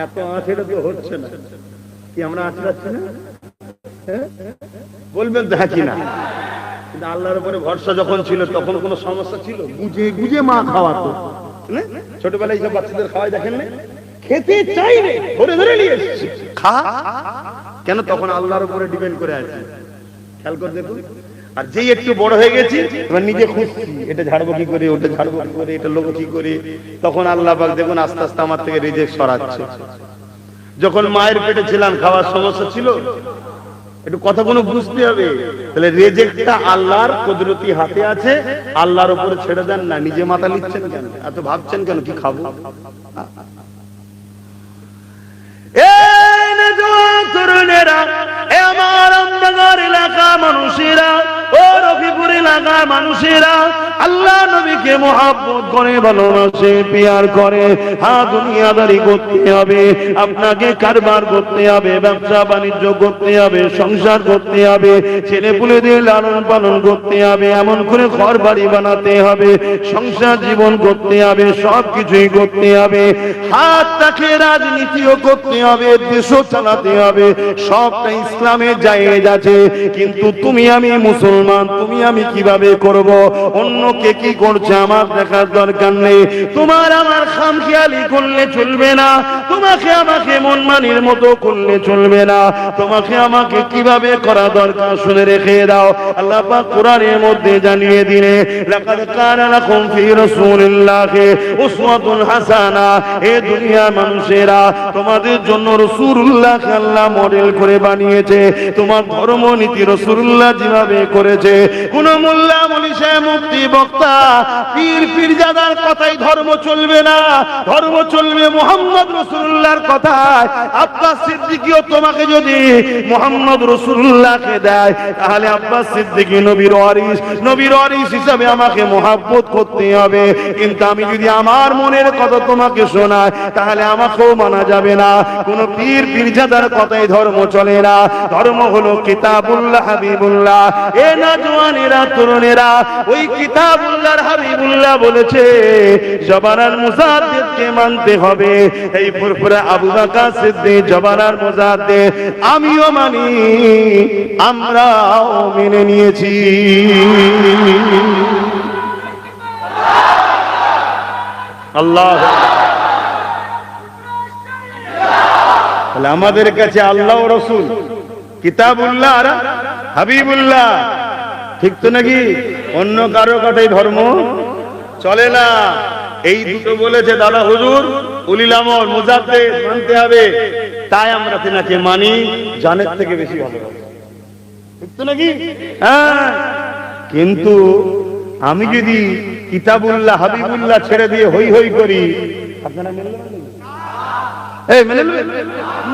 এত আঁচড়ে তো হচ্ছে না, কি আমরা আঁচড়াচ্ছি না? বলবেন তো হ্যাঁ কি না? কিন্তু আল্লাহর উপরে ভরসা যখন ছিল তখন কোনো সমস্যা ছিল? গুজে গুজে মা খাওয়াতো, ছোটবেলায় সব বাচ্চাদের খাওয়াই দেখেন না, খেতে চাই রে, ধরে ধরে নিয়ে এসেছি খা, কেন? তখন আল্লাহর উপরে ডিপেন্ড করে আছে। খেয়াল করে দেখুন। আর যেই একটু বড় হয়ে গেছি, এবার নিজে খুঁজছি, এটা ঝাড়বো কি করে, ওটা ঝাড়বো কি করে, এটা লোক কি করে, তখন আল্লাহ পাক দেখুন আস্তে আস্তে আমার থেকে রিজেক্ট সরাচ্ছে। যখন মায়ের পেটে ছিলাম, খাওয়ার সমস্যা ছিল, একটু কথা কোনো বুঝতে হবে, তাহলে রিজেক্টটা আল্লাহর কুদরতি হাতে আছে, আল্লাহর উপরে ছেড়ে দেন না। নিজে মাথা নিচ্ছেন কেন, এত ভাবছেন কেন কি খাবো? এই নজওয়ান তরুণেরা, এ আমার আমনগর এলাকার মানুষেরা, ও রফিপুর এলাকার মানুষেরা, আল্লাহ নবীকে মহব্বত করে, ভালোবাসে, পিয়ার করে। হ্যাঁ, দুনিয়াদারি করতে হবে, আপনাকে কারবার করতে হবে, ব্যবসা বাণিজ্য করতে হবে, সংসার করতে হবে, ছেলেপুলেদের লালন পালন করতে হবে, এমন করে ঘর বাড়ি বানাতে হবে, সংসার জীবন করতে হবে, সব কিছুই করতে হবে। হাত তাকে রাজনীতিও করতে হবে, দেশও চালাতে হবে, সবটা ইসলামের জায়েজ আছে। কিন্তু তুমি আমি মুসলমান, তুমি আমি কিভাবে করব? অন্য কে কি করছে আমার দেখার দরকার নেই। তোমার আমার খামখেয়ালি করলে চলবে না, তোমাকে আমাকে মনমানির মতো করলে চলবে না। তোমাকে আমাকে কিভাবে করা দরকার শুনে রেখে দাও। আল্লাহ পাক কোরআনের মধ্যে জানিয়ে দিলে, লাকাদ কানা লাকুম ফি রাসূলিল্লাহি উসওয়াতুন হাসানা। এ দুনিয়ার মানুষেরা, তোমাদের জন্য রাসূলুল্লাহকে আল্লাহ মডেল করে বানিয়েছে। তোমার ধর্মনীতি রাসূলুল্লাহ যেভাবে করেছে, কোন মোল্লা মনীষা মুফতি বক্তা পীর পীরজাদার কথাই ধর্ম চলবে না। ধর্ম চলবে মুহাম্মদ রাসূলুল্লাহর কথায়। আব্বাস সিদ্দিকীও তোমাকে যদি মুহাম্মদ রাসূলুল্লাহকে দেয়, তাহলে আব্বাস সিদ্দিকী নবীর ওয়ারিস হিসাবে আমাকে মহব্বত করতে হবে। কিন্তু আমি যদি আমার মনের কথা তোমাকে শোনাই, তাহলে আমাকেও মানা যাবে না। কোন পীর পীরজাদার কথাই ধর্ম চলে না। ধর্ম হলো কিতাবুল্লাহ হাবিবুল্লাহ। এ না জওয়ানেরা, তরুণেরা, ওই কিতাবুল্লাহর হাবিবুল্লাহ বলেছে জবানার মুজাদ্দিদকে মানতে হবে। এই ফুরফুরা আবু বকর সিদ্দিক জবানার মুজাদ্দিদ, আমিও মানি, আমরাও মেনে নিয়েছি। আল্লাহ, তাহলে আমাদের কাছে আল্লাহ ও রাসূল, কিতাবুল্লাহ আর হাবিবুল্লাহ, ঠিক তো নাকি? অন্য কারো কথাই ধর্ম চলে না। এই দুটো বলেছে দাদা হুজুর, উলিল আমর মুজাদ্দিদ মানতে হবে, তাই আমরা তিনাকে মানি, জানের থেকে বেশি ভালোবাসি, ঠিক তো নাকি? হ্যাঁ, কিন্তু আমি যদি কিতাবুল্লাহ হাবিবুল্লাহ ছেড়ে দিয়ে হই হই করি, আপনারা মেনে নেবেন? এই মেনে নেবেন?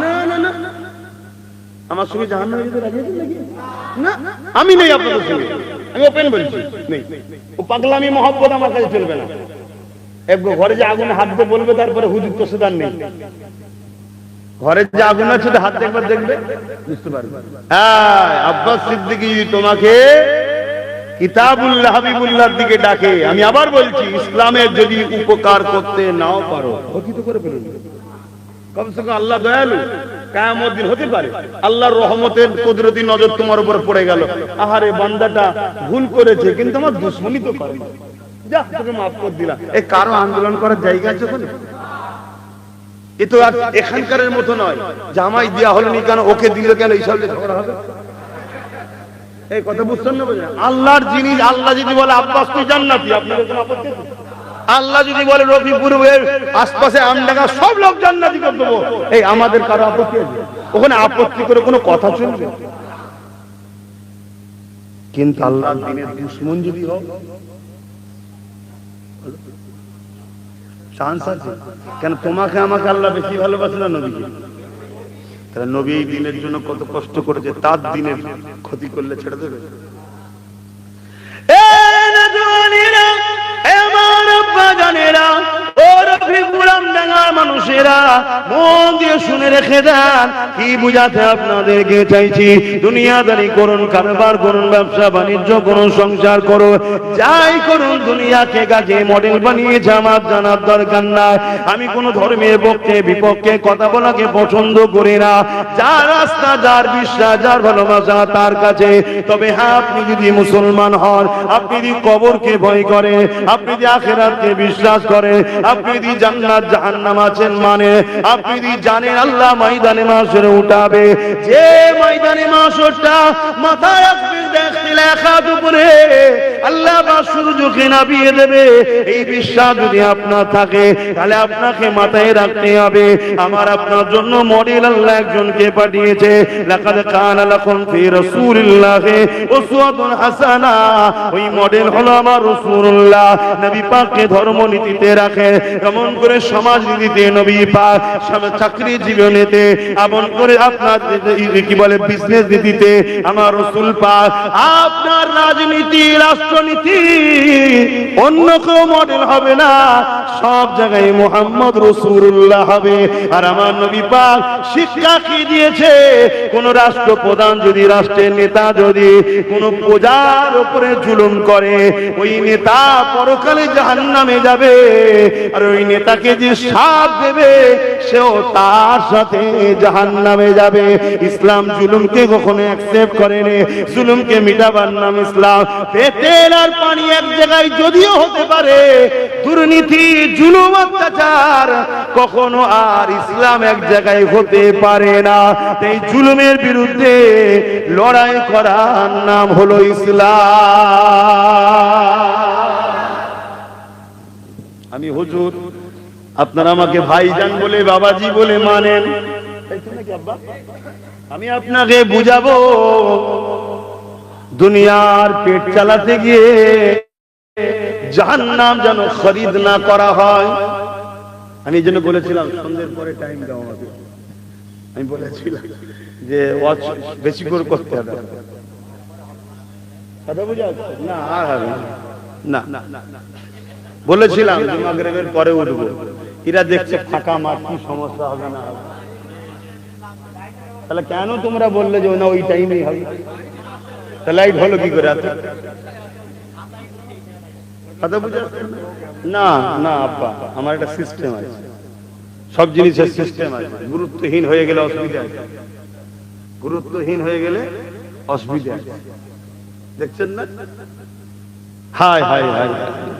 না না না, আমার সঙ্গে জাহান্নামে যেতে রাজি আছেন নাকি? না, আমি নেই আপনাদের সঙ্গে, আমি ওপেন বলছি নেই। ও পাগলামি মহব্বত আমার কাছে চলবে না। একবার ঘরে যে আগুনে হাত দিয়ে বলবে, তারপরে হুজুর তো সুদান নেই। ঘরে যে আগুন আছে, হাত একবার দেখবে, বুঝতে পারবে। হ্যাঁ, আব্বাস সিদ্দিকী তোমাকে কিতাবুল্লাহ হাবিবুল্লাহর দিকে ডাকে। আমি আবার বলছি, ইসলামের যদি উপকার করতে নাও পারো, ক্ষতি তো করে ফেলবে। কমসে কম আল্লাহ দয়ালু, কিয়ামত দিন হতে পারে আল্লাহর রহমতের কুদরতি নজর তোমার উপর পড়ে গেল। আহারে বান্দাটা ভুল করেছে, কিন্তু আমার দুশমনি তো করে, যা তোকে মাফ করে দিলাম। এই কারো আন্দোলন করার জায়গা আছে ওখানে? এ তো আর এখানকার মতো নয়, জামাই দেওয়া হলো নি কেন, ওকে দিল কেন, এইসব ঝগড়া হবে। এই কথা বুঝছেন না? আল্লাহর জিনিস, আল্লাহ যদি বলে আব্বাস তুই জান্নাতি, আপনাদের কোনো আপত্তি আছে? আল্লাহ যদি বলে রফিপুরের আশপাশে আমডাঙ্গা সব লোক জান্নাতি করে দেবো, এই আমাদের কারো আপত্তি আছে? ওখানে আপত্তি করে কোনো কথা চলবে? কিন্তু আল্লাহর দ্বীনের দুশমন যদি হোক, চান্স আছে। কেন তোমাকে আমাকে আল্লাহ বেশি ভালোবাসে না নবীকে? তাহলে নবী এই দিনের জন্য কত কষ্ট করেছে, তার দিনের ক্ষতি করলে ছেড়ে দেবে? মানুষেরা মন দিয়ে শুনে রেখে দেন, কি বুঝাতে আপনাদেরকে চাইছি। দুনিয়াদারি করুন, কারবার করুন, ব্যবসা বাণিজ্য করুন, সংসার করুন, যাই করুন, দুনিয়াকে কাকে মডেল বানিয়েছে আমার জানার দরকার নাই। আমি কোন ধর্মের পক্ষে বিপক্ষে কথা বলাকে পছন্দ করি না। যার রাস্তা, যার বিশ্বাস, যার ভালোবাসা তার কাছে। তবে হ্যাঁ, আপনি যদি মুসলমান হন, আপনি যদি কবরকে ভয় করে, আপনি যদি আখিরাতকে বিশ্বাস করে, আপনি যদি জান্নাত জাহান্নাম আছেন মানে, আপনি যদি জানেন আল্লাহ ময়দানে মাশর উঠাবে, যে ময়দানে মাশরটা মাথায় আসবে দেখতে লেখা উপরে আল্লাহ বা সূর্যকে নামিয়ে দেবে, এই বিশ্বাস যদি আপনার থাকে, তাহলে আপনাকে মাথায় রাখতে হবে আমার আপনার জন্য মডেল আল্লাহ একজনকে পাঠিয়েছে। লাকাদ কানা লাকুম ফি রাসূলিল্লাহি উসওয়াতুন হাসানা। ওই মডেল হলো আমার রাসূলুল্লাহ। নবী পাককে ধর্মনীতিতে রাখে, কেমন করে সমাজ নীতিতে নবী পাক, চাকরি জীবনেতে, এমন করে আপনার কি বলে বিজনেস নীতিতে আমার রাসূল পাক, আপনার রাজনীতি, রাষ্ট্রনীতি অন্য কেউ মডেল হবে না, সব জায়গায় মুহাম্মদ রাসূলুল্লাহ হবে। আর আমার নবী পাক শিক্ষা কি দিয়েছে, কোন রাষ্ট্রপ্রধান যদি, রাষ্ট্রের নেতা যদি কোন প্রজার উপরে জুলুম করে, ওই নেতা পরকালে জাহান্নামে যাবে। আর ওই নেতাকে যে সাথ দেবে, সেও তার সাথে জাহান্নামে যাবে। ইসলাম জুলুমকে কখনো অ্যাকসেপ্ট করেনি। জুলুমকে মিটাবার নাম ইসলাম। পেতে তেল আর পানি এক জায়গায় যদিও হতে পারে, দুর্নীতি জুলুম অত্যাচার কখনো আর ইসলাম এক জায়গায় হতে পারে না। এই জুলুমের বিরুদ্ধে লড়াই করার নাম হলো ইসলাম। আমি হুজুর, আপনারা আমাকে ভাইজান বলে বাবাজি বলে মানেন, আমি আপনাকে বুঝাবো দুনিয়ার পেট চালাতে গিয়ে জাহান্নাম যেন খরিদ না করা হয়। আমি এই জন্য বলেছিলাম সন্ধ্যের পরে টাইম দাও আমাকে। আমি বলেছিলাম যে ওয়াচ বেশি করে করতে হবে। কথা বুঝা না? আর না বলেছিলাম মাগরিবের পরে উঠবো। এরা দেখছে ফাঁকা মাঠ, কি সমস্যা হবে না হবে। তাহলে কেন তোমরা বললে যে না ওই টাইমেই হবে? তাহলে লাইট হলো কি করে? কথা বুঝা না? না আব্বা, আমার একটা সিস্টেম আছে, সব জিনিসের সিস্টেম আছে। গুরুত্বহীন হয়ে গেলে অসুবিধা আছে, গুরুত্বহীন হয়ে গেলে অসুবিধা আছে। দেখছেন না? হায় হায় হায়,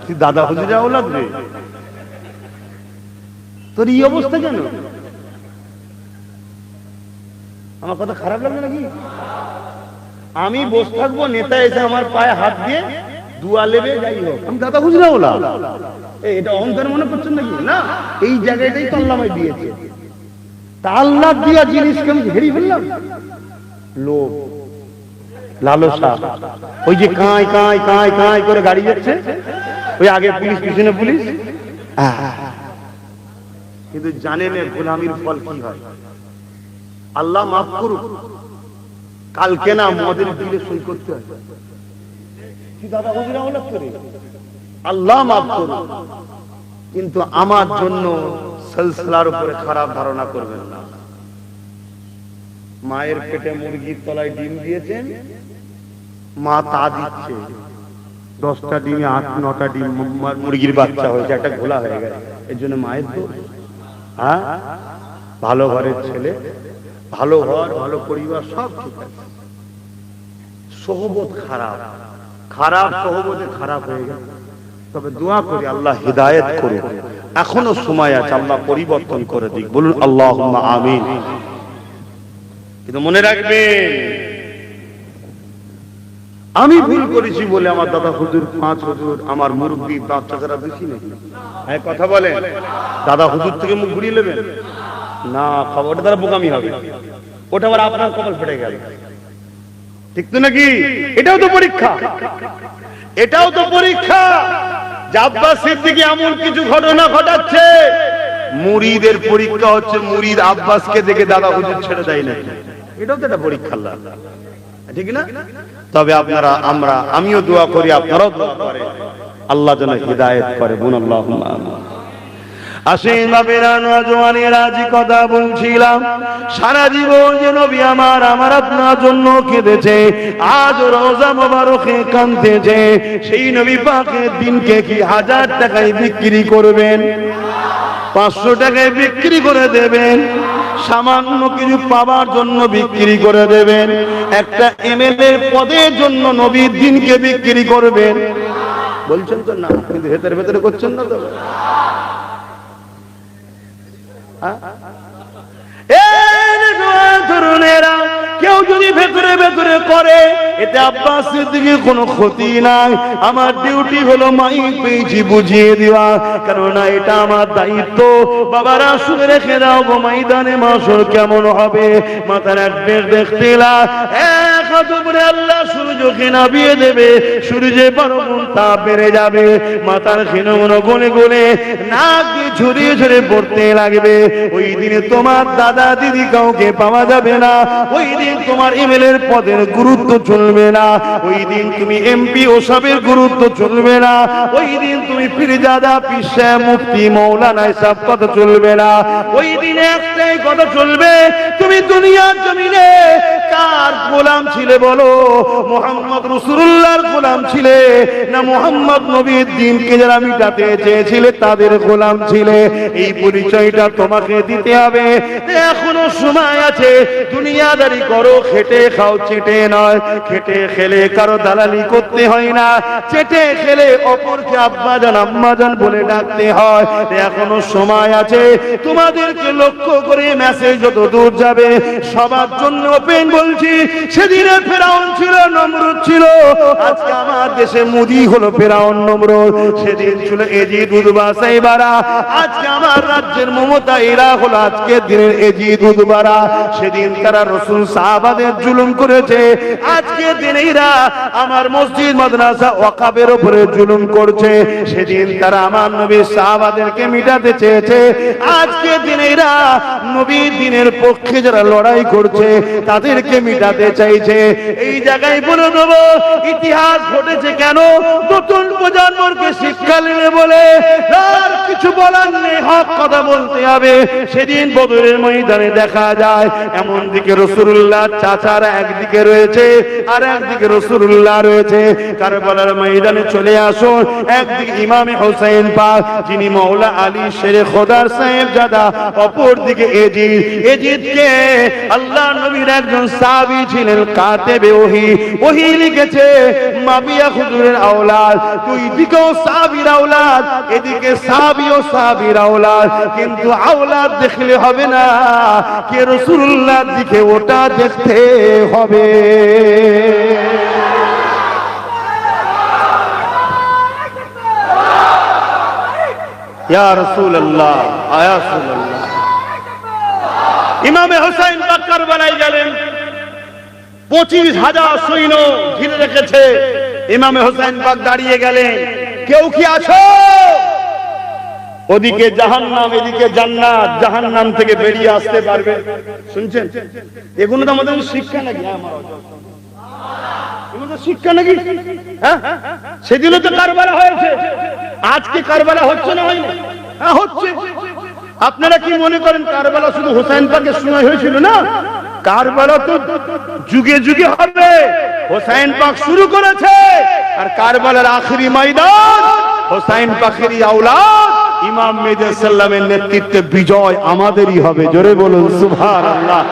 তুই দাদা হুজুরা ওলাদ রে, তোর এই অবস্থা কেন? আমার কথা খারাপ লাগবে নাকি? আমি বসে থাকবো, নেতা এসে আমার পায়ে হাত দিয়ে দুয়া লেবে যাই হোক, আমি দাদা হুজুরা ওলাদ। এটা অহংকার মনে করছেন নাকি? না, এই জায়গাটাই তো আল্লাহ আমায় দিয়েছে। তা আল্লাহ দিয়া জিনিসকে আমি হেরিয়ে ফেললাম। লোভ, লালসা, ওই যে কাঁই কাঁই কাঁই কাঁই করে গাড়ি যাচ্ছে, ওই আগে পুলিশ পিছনে পুলিশ, কিন্তু জানেন গোলামির ফল কি হয়? আল্লাহ মাফ করুক, কালকে না মদের বিলে সই করতে হয়। আল্লাহ মাফ করুক, কিন্তু আমার জন্য সিলসিলার উপরে খারাপ ধারণা করবেন না। মায়ের পেটে মুরগির তলায় ডিম দিয়েছেন, মা তা দিচ্ছে, 10টা ডিমে 8-9টা ডিম মুরগির বাচ্চা হয়েছে, একটা ঘোলা হয়ে গেছে। এর জন্য মায়ের তো হ্যাঁ, ভালো ঘরের ছেলে, ভালো ঘর, ভালো পরিবার, সব ঠিক আছে। সোহবত খারাপ, খারাপ সোহবতে খারাপ হয়ে গেল। তবে দোয়া করি আল্লাহ হিদায়াত করুন, এখনো সময় আছে, আল্লাহ পরিবর্তন করে দিক। বলুন আল্লাহুম্মা আমিন। কিন্তু মনে রাখবেন, আমি ভুল করেছি বলে আমার দাদা হুজুর, 5 হুজুর, আমার মুরব্বী বাচ্চারা বেশি নেই। হ্যাঁ কথা বলেন, দাদা হুজুর থেকে মুখ ঘুরিয়ে নেবেন না, খবরটা তারা বোকামি হবে। ওটা আবার আপনার কপাল ফেটে গেল, ঠিক তো নাকি? এটাও তো পরীক্ষা, এটাও তো পরীক্ষা। আব্বাস সিদ্দিকী এমন কিছু ঘটনা ঘটাচ্ছে, মুরিদের পরীক্ষা হচ্ছে, মুরিদ আব্বাসকে দেখে দাদা হুজুর ছেড়ে দেয় না, এটাও তো একটা পরীক্ষা, ঠিক না? তবে আপনারা, আমিও দোয়া করি, আপনারাও দোয়া করেন, আল্লাহ যেন হিদায়াত করে। বোন আল্লাহুম্মা আমিন। আসেন বাবেরা, নওজওয়ানেরা, জি কথা বলছিলাম, সারা জীবন যে নবী আমার আপনার জন্য কেঁদেছে, আজ রওজা মোবারকে কাঁদতেছে, সেই নবী পাকের দিনকে কি 1000 টাকায় বিক্রি করবেন? 500 টাকায় বিক্রি করে দেবেন? সামান্য কিছু পাবার জন্য বিক্রি করে দেবেন? একটা এমএলএ পদের জন্য নবীর দিনকে বিক্রি করবেন? বলছেন তো না, কিন্তু ভেতরে ভেতরে করছেন না তো। কেউ যদি ভেতরে ভেতরে করে, এতে আব্বাস সিদ্দিকীর কোনো ক্ষতি নাই। আমার ডিউটি হলো মাইক পেয়েছি বুঝিয়ে দেওয়া, কেননা এটা আমার দায়িত্ব। বাবারা শুনে রেখে দাও গো, ময়দানে মাশর কেমন হবে মাথার অ্যাড্রেস দেখতে না। এক হাত উপরে আল্লাহ সূর্যকে নামিয়ে দেবে, সূর্যে 12 গুণ তাপ বেড়ে যাবে, মাথার ক্ষীণ গলে গলে নাক দিয়ে ঝরিয়ে ঝরিয়ে পড়তে লাগবে। ওই দিনে তোমার দাদা দিদি কাউকে পাওয়া যাবে না, ওই দিন তোমার এমএলএর পদের গুরুত্ব চলবে না, ওই দিন তুমি এমপি ওসবের গুরুত্ব চলবে না, ওই দিন তুমি পীরজাদা পীর সাহেব মুফতি মৌলানা এসব কথা চলবে না। ওই দিনে একটাই কথা চলবে, তুমি দুনিয়ার জমিনে কার গোলাম ছিলে বলো? মুহাম্মদ রাসূলুল্লাহর গোলাম ছিলে না মুহাম্মদ নবীর দ্বীনকে যারা মিটাতে চেয়েছিলে তাদের গোলাম ছিলে? এই পরিচয়টা তোমাকে দিতে হবে। এখনো সময় আছে, দুনিয়াদারি করো, খেটে খাও, চেটে নয়। খেটে খেলে কারো দালালি করতে হয় না, চেটে খেলে অপরকে আব্বাজান আম্মাজান বলে ডাকতে হয়। এখনো সময় আছে, তোমাদেরকে লক্ষ্য করে মেসেজ যত দূর যাবে সবার জন্য ওপেন বলছি। সেদিনে ফেরাউন ছিল, নমরুদ ছিল, আজকে আমার দেশে মোদি হলো ফেরাউন নমরুদ। সেদিন ছিল এজিদ উদবা সাইবারা, আজকে আমার রাজ্যের মমতা এরা হলো আজকের দিনের এজিদ উদবারা। সেদিন তারা রাসূল সাহাবাদের জুলুম করেছে, আজকের দিনে এরা আমার মসজিদ মাদ্রাসা ওয়াকাবের উপরে জুলুম করছে। সেদিন তারা আমার নবীর সাহাবাদেরকে মিটাতে চেয়েছে, আজকের দিনে এরা নবীর দ্বীনের পক্ষে যারা লড়াই করছে তাদেরকে মিটাতে চাইছে। এই জায়গায় বলে দেবো ইতিহাস ঘটেছে কেন, নতুন প্রজন্মকে শিক্ষা নেবে বলে। আর কিছু বলার নেই, হক কথা বলতে হবে। সেদিন বদরের ময়দানে দেখা যায় এমন দিকে রাসূলুল্লাহ চাচারা একদিকে রয়েছে আর একদিকে রাসূলুল্লাহ রয়েছে। কারবালার ময়দানে চলে আসুন, একদিকে ইমামে হোসেন পাক যিনি মাওলা আলী শেরে খোদার সাহেবজাদা, অপর দিকে এজিদ। এজিদকে আল্লাহ নবীর একজন সাহাবী ছিলেন, কাতেবে ওহী, ওহী লিখেছে মাবিয়া হুজুরের আওলাদ। দুই দিকেও সাহাবীর আওলাদ, এদিকে সাহাবীও সাহাবীর আওলাদ। কিন্তু আওলাদ দেখলে হবে না, কে রাসূলুল্লাহর দিকে ওটা দেখতে হবে। ইয়া রাসূলুল্লাহ, আয়া রাসূলুল্লাহ। ইমামে হোসেন পাক কারবালায় গেলেন, 25,000 সৈন্য ঘিরে রেখেছে। ইমামে হোসেন পাক দাঁড়িয়ে গেলেন, কেউ কি আছো? ওদিকে জাহান্নাম, এদিকে জান্নাত। জাহান্নাম থেকে বেরিয়ে আসতে পারবে? শুনছেন? এগুলো তো আমাদের শিক্ষা নাকি? শিক্ষা নাকি? হ্যাঁ, সেদিনও তো কারবালা হয়েছে, আজকে কারবালা হচ্ছে না? হয়নি? হ্যাঁ হচ্ছে। আপনারা কি মনে করেন কারবালা শুধু হোসেন পাকের সময় হয়েছিল? না, কারবালা তো যুগে যুগে হবে। হোসেন পাক শুরু করেছে, আর কারবালার আখেরি ময়দান হোসেন পাকেরই আওলাদ ইমাম মেহদী সাল্লামের নেতৃত্বে বিজয় আমাদেরই হবে। জোরে বলুন সুবহানাল্লাহ।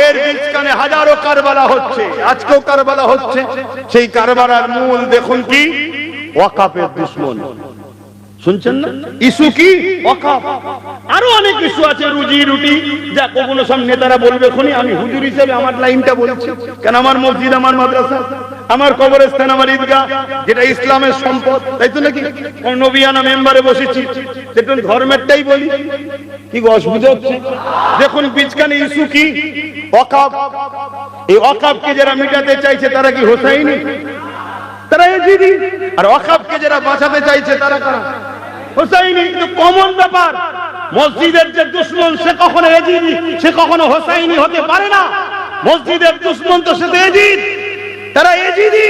এর বিচকানে হাজারো কারবালা হচ্ছে, আজকেও কারবালা হচ্ছে। সেই কারবালার মূল দেখুন কি? ওয়াকাফের দুশমন। শুনছেন না? ইস্যু কি? ওয়াকাফ। আরো অনেক ইস্যু আছে, রুজি রুটি, যা কখনো সব নেতারা বলবে। আমি হুজুর হিসেবে আমার লাইনটা বলছি, কেন আমার মসজিদ, আমার মাদ্রাসা, আমার কবরস্থান, আমার ঈদগাহ, যেটা ইসলামের সম্পদ, তাই তো নাকি? নবিয়ানা মেম্বারে বসেছি, দেখুন ধর্মেরটাই বলি। কি অসুবিধা হচ্ছে? দেখুন বিচকানে ইস্যু কি? ওয়াকাফ। এই ওয়াকাফকে যারা মিটাতে চাইছে তারা কি হোসাইনি? তারা এজিদি। আর ওয়াকাফকে যারা বাঁচাতে চাইছে তারা কারা? হোসাইনি। কিন্তু কমন ব্যাপার, মসজিদের যে দুশমন সে কখনো এজিদি, সে কখনো হোসাইনি হতে পারে না। মসজিদের দুশমন তো সে এজিদ, তারা এজিদি।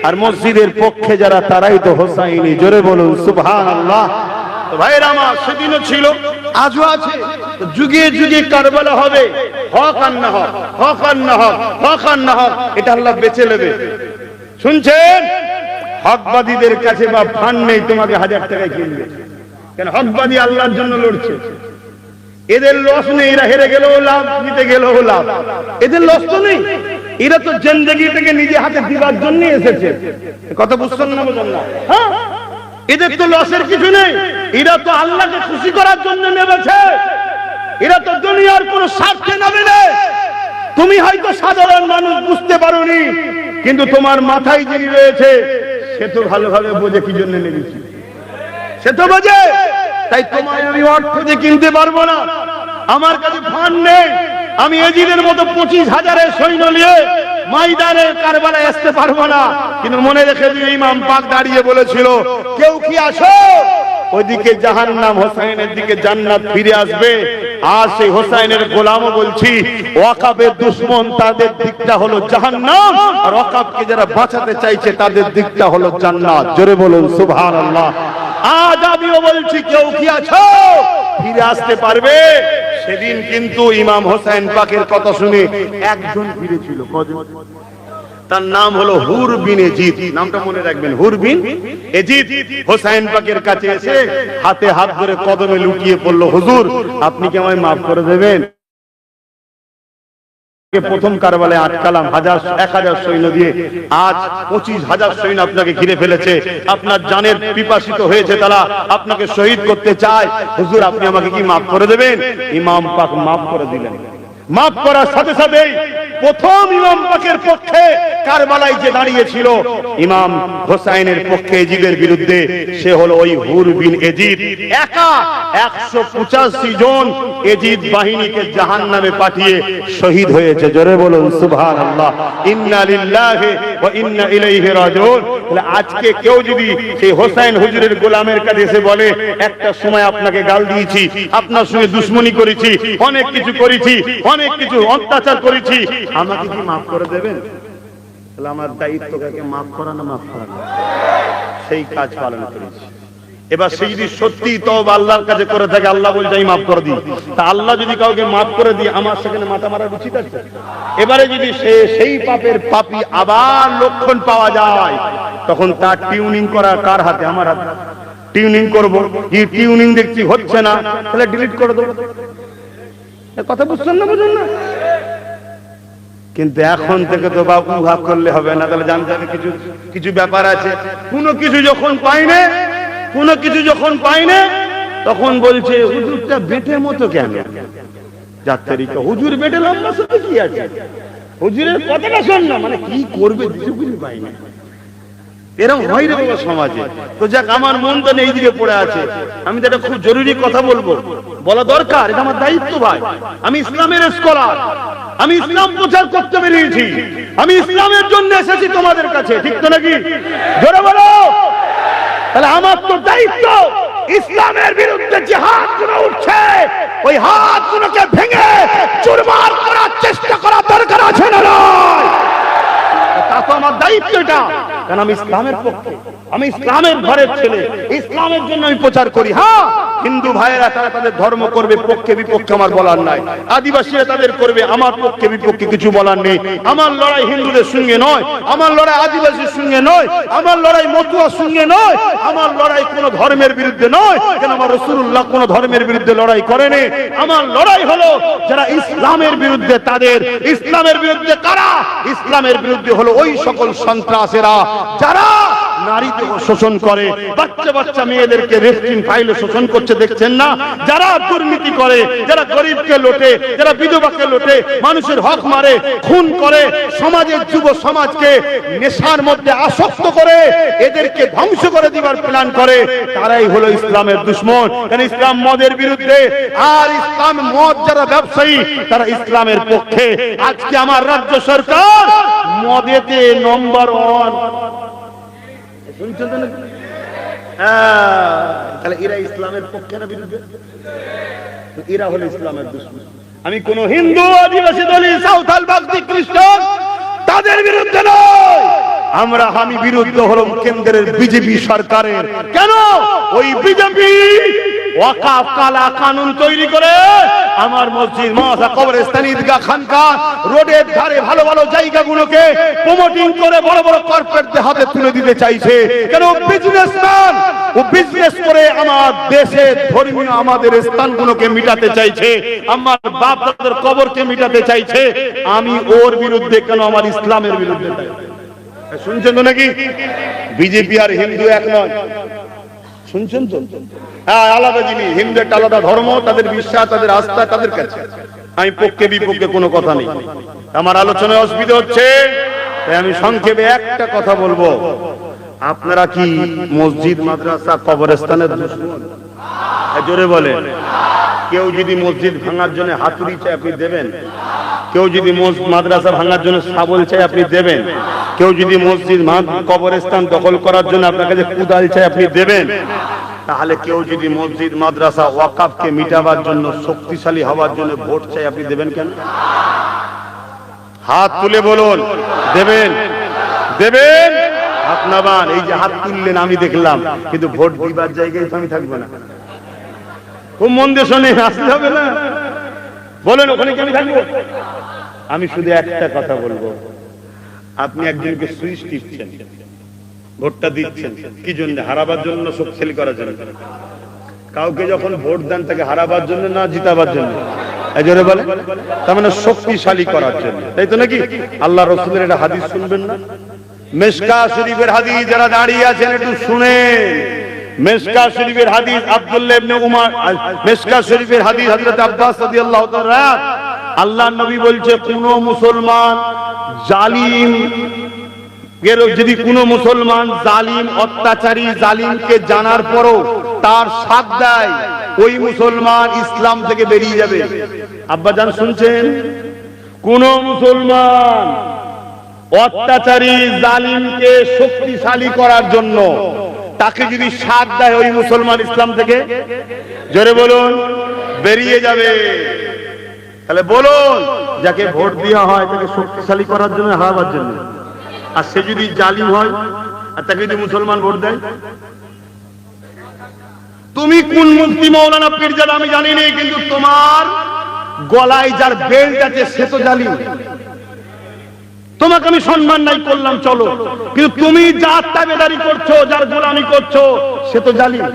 আর মসজিদের পক্ষে যারা তারাই তো হোসাইনি। জোরে বলুন সুবহানাল্লাহ। ভাইরা আমার, সেদিনও ছিল, আজও আছে। যুগে যুগে কারবালা হবে, হক আর না হক, হক আর না হক, হক আর না হক, এটা আল্লাহ বেছে নেবে। শুনছেন? হকবাদীদের কাছে বা ফান্ড নেই, তোমাকে 1000 টাকায় কিনবে। কেন? হকবাদী আল্লাহর জন্য লড়ছে। এদের লস নেই, এরা হেরে গেলেও লাভ, জিতে গেলেও লাভ। এদের লস তো নেই, এরা তো জিন্দেগিটাকে নিজে হাতে দিবার জন্য এসেছে। কথা বুঝছেন না? বুঝেন না? হ্যাঁ, এদের তো লসের কিছু নেই, এরা তো আল্লাহকে খুশি করার জন্য নেমেছে। এরা তো দুনিয়ার কোন স্বার্থে নামে না। তুমি হয়তো সাধারণ মানুষ বুঝতে পারোনি, কিন্তু তোমার মাথায় যিনি রয়েছে সে তো ভালোভাবে বোঝে কি জন্য নেমেছি, সে তো বোঝে। তাই তোমায় আমি অর্থ দিয়ে কিনতে পারবো না, আমার কাছে ফান্ড নেই। আমি এজিদের মতো 25,000 সৈন্য নিয়ে ময়দানে কারবালায় আসতে পারবো না। কিন্তু মনে রেখে দিও, ইমাম পাক দাঁড়িয়ে বলেছিল, কেউ কি আসো? ওইদিকে জাহান্নাম, হোসাইনের দিকে জান্নাত ফিরে আসবে। আর সেই হোসাইনের গোলামও বলছি, ওয়াকাফের দুশমন তাদের দিকটা হলো জাহান্নাম, আর ওয়াকাফকে যারা বাঁচাতে চাইছে তাদের দিকটা হলো জান্নাত। জোরে বলুন সুবহানাল্লাহ। আজ আমিও বলছি, কেউ কি আছো? ফিরে আসতে পারবে। সেদিন কিন্তু ইমাম হোসেন পাকের কথা শুনে একজন ফিরেছিল। কজন? তার নাম হলো হুর বিন এজিদ। নামটা মনে রাখবেন, হুর বিন এজিদ হোসেন পাকের কাছে এসে হাতে হাত ধরে কদমে লুটিয়ে পড়লো, হুজুর আপনি কি আমায় মাফ করে দেবেন? প্রথম কারবালায় আটকালাম 1000 সৈন্য দিয়ে, আজ 25,000 সৈন্য আপনাকে ঘিরে ফেলেছে, আপনার জানের পিপাসিত হয়েছে, তারা আপনাকে শহীদ করতে চায়, হুজুর আপনি আমাকে কি মাফ করে দেবেন? ইমাম পাক মাফ করে দিলেন। মাফ করার সাথে সাথেই প্রথম ইমাম পাকের পক্ষে কারবালায় যে দাঁড়িয়েছিল ইমাম হোসাইনের পক্ষে এজিদের বিরুদ্ধে, সে হলো ওই হুর বিন এজিদ। একা 185 জন এজিদ বাহিনীকে জাহান্নামে পাঠিয়ে শহীদ হয়েছে। জোরে বলুন সুবহানাল্লাহ। ইন্না লিল্লাহি ওয়া ইন্না ইলাইহি রাজিউন। তাহলে আজকে কেউ যদি সেই হোসাইন হুজুরের গোলামের কাছে এসে বলে, একটা সময় আপনাকে গাল দিয়েছি, আপনার সঙ্গে দুশমনি করেছি, অনেক কিছু করেছি, অনেক কিছু অত্যাচার করেছি, আমাকে কি মাফ করে দেবেন? তাহলে আমার দায়িত্ব কাকে মাফ করা না মাফ করা, সেই কাজ পালন করেছি। এবার সে যদি সত্যি তওবা আল্লাহর কাছে করে থাকে, আল্লাহ বলছে আমি মাফ করে দিই, তা আল্লাহ যদি কাউকে মাফ করে দিয়ে আমার সেখানে মাথা মারা উচিত আছে? এবারে যদি সে সেই পাপের পাপী আবার লক্ষণ পাওয়া যায়, তখন তার টিউনিং করা কার হাতে? আমার হাতে। টিউনিং করব, কি টিউনিং দেখছি হচ্ছে না, তাহলে ডিলিট করে দেবো। কথা বুঝছেন না? বুঝুন না। কিন্তু এখন থেকে তো বাবু ভাগ করলে হবে না, তাহলে জানতে হবে কিছু কিছু ব্যাপার আছে। কোনো কিছু যখন পাই না, তখন বলছে হুজুরটা বেটে মতো কেন? যার তরিকা হুজুর বেটে লম্বা সাথে কি আছে? হুজুরের কথাটা শোন না, মানে কি করবে কিছু পাই না। এরকম হয় রে বাবা সমাজে। তো যাক, আমার মন তো এই দিকে পড়ে আছে, আমি তো একটা খুব জরুরি কথা বলবো, বলা দরকার, এটা আমার দায়িত্ব ভাই। আমি ইসলামের স্কলার, আমি ইসলাম প্রচার করতে বেরিয়েছি, আমি ইসলামের জন্য এসেছি তোমাদের কাছে, ঠিক তো নাকি? জোরে বলো। তাহলে আমার তো দায়িত্ব ইসলামের বিরুদ্ধে যে হাতগুলো উঠছে, ওই হাতগুলোকে ভেঙে চুরমার করার চেষ্টা করা দরকার আছে না? তা তো আমার দায়িত্ব এটা, কারণ আমি ইসলামের পক্ষে, আমি ইসলামের ঘরের ছেলে, ইসলামের জন্য আমি প্রচার করি। হ্যাঁ, হিন্দু ভাইয়েরা তারা তাদের ধর্ম করবে, পক্ষে বিপক্ষে আমার বলার নাই। আদিবাসীরা তাদের করবে, আমার পক্ষে বিপক্ষে কিছু বলার নেই। আমার লড়াই হিন্দুদের সঙ্গে নয়, আমার লড়াই আদিবাসীর সঙ্গে নয়, আমার লড়াই মতুয়ার সঙ্গে নয়, আমার লড়াই কোন ধর্মের বিরুদ্ধে নয়, কেন আমার রাসূলুল্লাহ কোন ধর্মের বিরুদ্ধে লড়াই করেনি। আমার লড়াই হলো যারা ইসলামের বিরুদ্ধে, তাদের। ইসলামের বিরুদ্ধে কারা? ইসলামের বিরুদ্ধে হলো ওই সকল সন্ত্রাসীরা যারা নারীদের শোষণ করে, বাচ্চা বাচ্চা মেয়েদেরকে রেস্ট্রিন ফাইলে শোষণ করছে, দেখছেন না? যারা দুর্নীতি করে, যারা গরিবকে লোটে, যারা বিধবাকে লোটে, মানুষের হক মারে, খুন করে, সমাজের যুব সমাজকে নেশার মধ্যে আসক্ত করে এদেরকে ধ্বংস করে দিবার প্ল্যান করে, তারাই হলো ইসলামের দুশমন। কারণ ইসলাম মদের বিরুদ্ধে, আর ইসলাম মদ যারা ব্যবসায়ী তারা ইসলামের পক্ষে। আজকে আমার রাজ্য সরকার মদেতে নম্বর 1। তাহলে এরা ইসলামের পক্ষে না বিরুদ্ধে? এরা হলো ইসলামের দুশমন। আমি কোন হিন্দু, আদিবাসী, দলিত, সাঁওতাল, বাগদি, খ্রিস্টান তাদের বিরুদ্ধে নয়। আমি বিরুদ্ধে হলাম কেন্দ্রের বিজেপি সরকারের। কেন? ওই বিজেপি ওয়াকাফ কালা কানুন তৈরি করে আমার মসজিদ, মাদ্রাসা, কবরস্থান, ঈদগাহ, খানকাহ, রোডের ধারে ভালো ভালো জায়গাগুলোকে প্রমোটিং করে বড় বড় কর্পোরেটদের হাতে তুলে দিতে চাইছে। কেন? বিজনেসম্যান, ও বিজনেস করে আমার দেশে ধর্মীয় আমাদের স্থানগুলোকে মিটাতে চাইছে, আমার বাপ দাদার কবরকে মিটাতে চাইছে। আমি ওর বিরুদ্ধে কেন? আমার ইসলামের বিরুদ্ধে। শুনছেন তো নাকি? বিজেপি আর হিন্দু এক নয়, শুনছেন তো? হ্যাঁ, আলাদা জিনিস। হিন্দু একটা আলাদা ধর্ম, তাদের বিশ্বাস, তাদের আস্থা, তাদের কাছে। আমি পক্ষে বিপক্ষে কোনো কথা নেই। আমার আলোচনায় অসুবিধা হচ্ছে, তাই আমি সংক্ষেপে একটা কথা বলবো। আপনারা কি মসজিদ, মাদ্রাসা, কবরস্থানের দুশমন? জোরে বলে। কেউ যদি মসজিদ ভাঙার জন্য হাতুড়ি চাই, আপনি দেবেন? কেউ যদি মাদ্রাসা ভাঙার জন্য শাবল চাই, আপনি দেবেন? কেউ যদি মসজিদ, কবরস্থান দখল করার জন্য আপনার কাছে কুদাল চাই, আপনি দেবেন? তাহলে কেউ যদি মসজিদ, মাদ্রাসা, ওয়াকাফকে মিটাবার জন্য, শক্তিশালী হওয়ার জন্য ভোট চাই, আপনি দেবেন কেন? হাত তুলে বলুন, দেবেন? দেবেন? হাত নামান। এই যে হাত তুললেন আমি দেখলাম, কিন্তু ভোট দিবার জায়গায় তো আমি থাকবো না। খুব মন দিয়ে শোনে, আসতে হবে না। বলেন ওখানে কি আমি থাকবো? আমি শুধু একটা কথা বলবো, আপনি একজনকে সুইচ টিপছেন, ভোটটা দিচ্ছেন কি জন্য? হারাবার জন্য, শক্তিশালী করার জন্য? কাউকে যখন ভোট দেন তাকে হারাবার জন্য না জিতাবার জন্য? এজরে বলে তার মানে শক্তিশালী করার জন্য, তাই তো নাকি? আল্লাহ রাসূলের একটা হাদিস শুনবেন না? মিশকাত শরীফের হাদিস, যারা দাঁড়িয়ে আছেন একটু শুনেন। মিশকাত শরীফের হাদিস, আব্দুল্লাহ ইবনে উমর, মিশকাত শরীফের হাদিস, হযরত আব্বাস রাদিয়াল্লাহু তাআলা, আল্লাহর নবী বলছে কোন মুসলমান জালিম, যদি কোন মুসলমান জালিম, অত্যাচারী জালিমকে জানার পরও তার সাথ দেয়, ওই মুসলমান ইসলাম থেকে বেরিয়ে যাবে। আব্বা জান শুনছেন? কোন মুসলমান অত্যাচারী জালিমকে শক্তিশালী করার জন্য তাকে যদি সাথ দেয়, ওই মুসলমান ইসলাম থেকে, জোরে বলুন, বেরিয়ে যাবে। তাহলে বলুন, যাকে ভোট দেওয়া হয় তাকে শক্তিশালী করার জন্য, হারাবার জন্য, আর সে যদি জালিম হয় আর তাকে যদি মুসলমান ভোট দেয়, তুমি কোন মুফতি মাওলানা পীরজাদা আমি জানি না, কিন্তু তোমার গলায় যার বেল্ট আছে সে তো জালিম। তোমাকে আমি সম্মান নাই করলাম চলো, কিন্তু তুমি যার তাবেদারি করছো, যার গোলামি করছো, সে তো জালিম।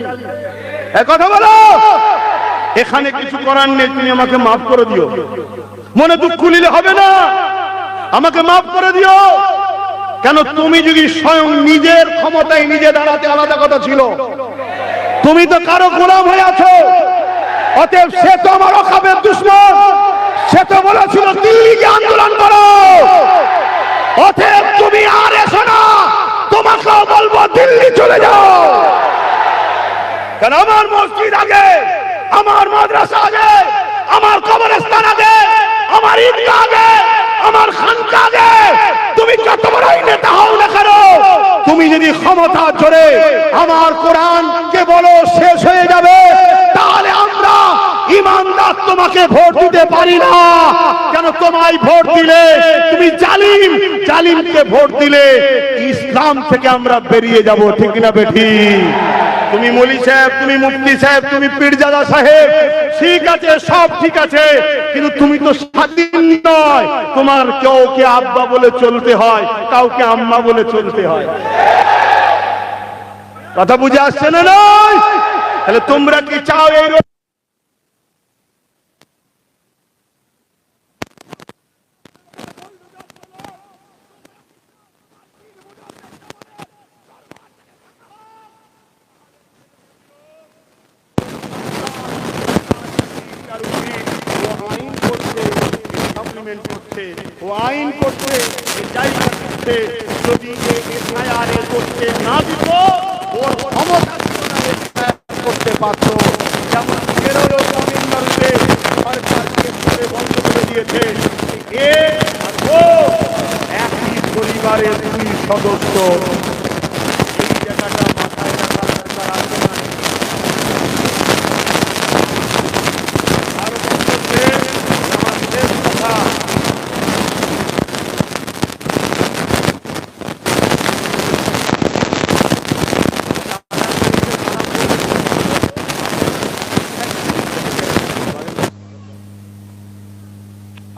এক কথা বলো, এখানে কিছু করার নেই, তুমি আমাকে মাফ করে দিও। মনে দুঃখ নিলে হবে না, আমাকে মাফ করে দিও। কেন? তুমি যদি স্বয়ং নিজের ক্ষমতায় নিজে দাঁড়াতে, আলাদা কথা ছিল। তুমি তো কারো গোলাম হয়ে আছো, অতএব সে তো আমার ওকাবের দুশমন। সে তো বলেছিল দিল্লিকে আন্দোলন করো, অতএব তুমি আর এসো না, তোমাকেও বলবো দিল্লি চলে যাও। কারণ আমার মসজিদ আগে, আমার মাদ্রাসা আগে, আমার কবরস্থান আগে, আমার ঈদগাহ আগে, আমার খানকা আগে। তুমি যত বড়ই নেতা হও না কেন, তুমি যদি ক্ষমতা জোরে আমার কোরআনকে বলো শেষ হয়ে যাবে, তাহলে আমরা ইমানদার তোমাকে ভোট দিতে পারি না। কেন? তোমায় ভোট দিলে তুমি জালিম, জালিমকে ভোট দিলে ইসলাম থেকে আমরা বেরিয়ে যাব। ঠিক না বেঠি? তুমি মৌলী সাহেব, তুমি মুফতি সাহেব, তুমি পীরজাদা সাহেব, ঠিক আছে, সব ঠিক আছে, কিন্তু তুমি তো স্বাধীন নয়। তোমার কাউকে আব্বা বলে চলতে হয়, কাউকে আম্মা বলে চলতে হয়। কথা বুঝে আসছে না? নয়? তাহলে তোমরা কি চাও এই ও আইন করছে, যদি করতে না দিত, ওর ক্ষমতা করতে পারত। যেমন কেরল তামিলনাড়ুতে সরকারকে বন্ধ করে দিয়েছে, এ ও একই পরিবারের দুই সদস্য। এই জায়গাটা মাথায় রাখা দরকার আছে না? আরো বলছে আমার শেষ কথা,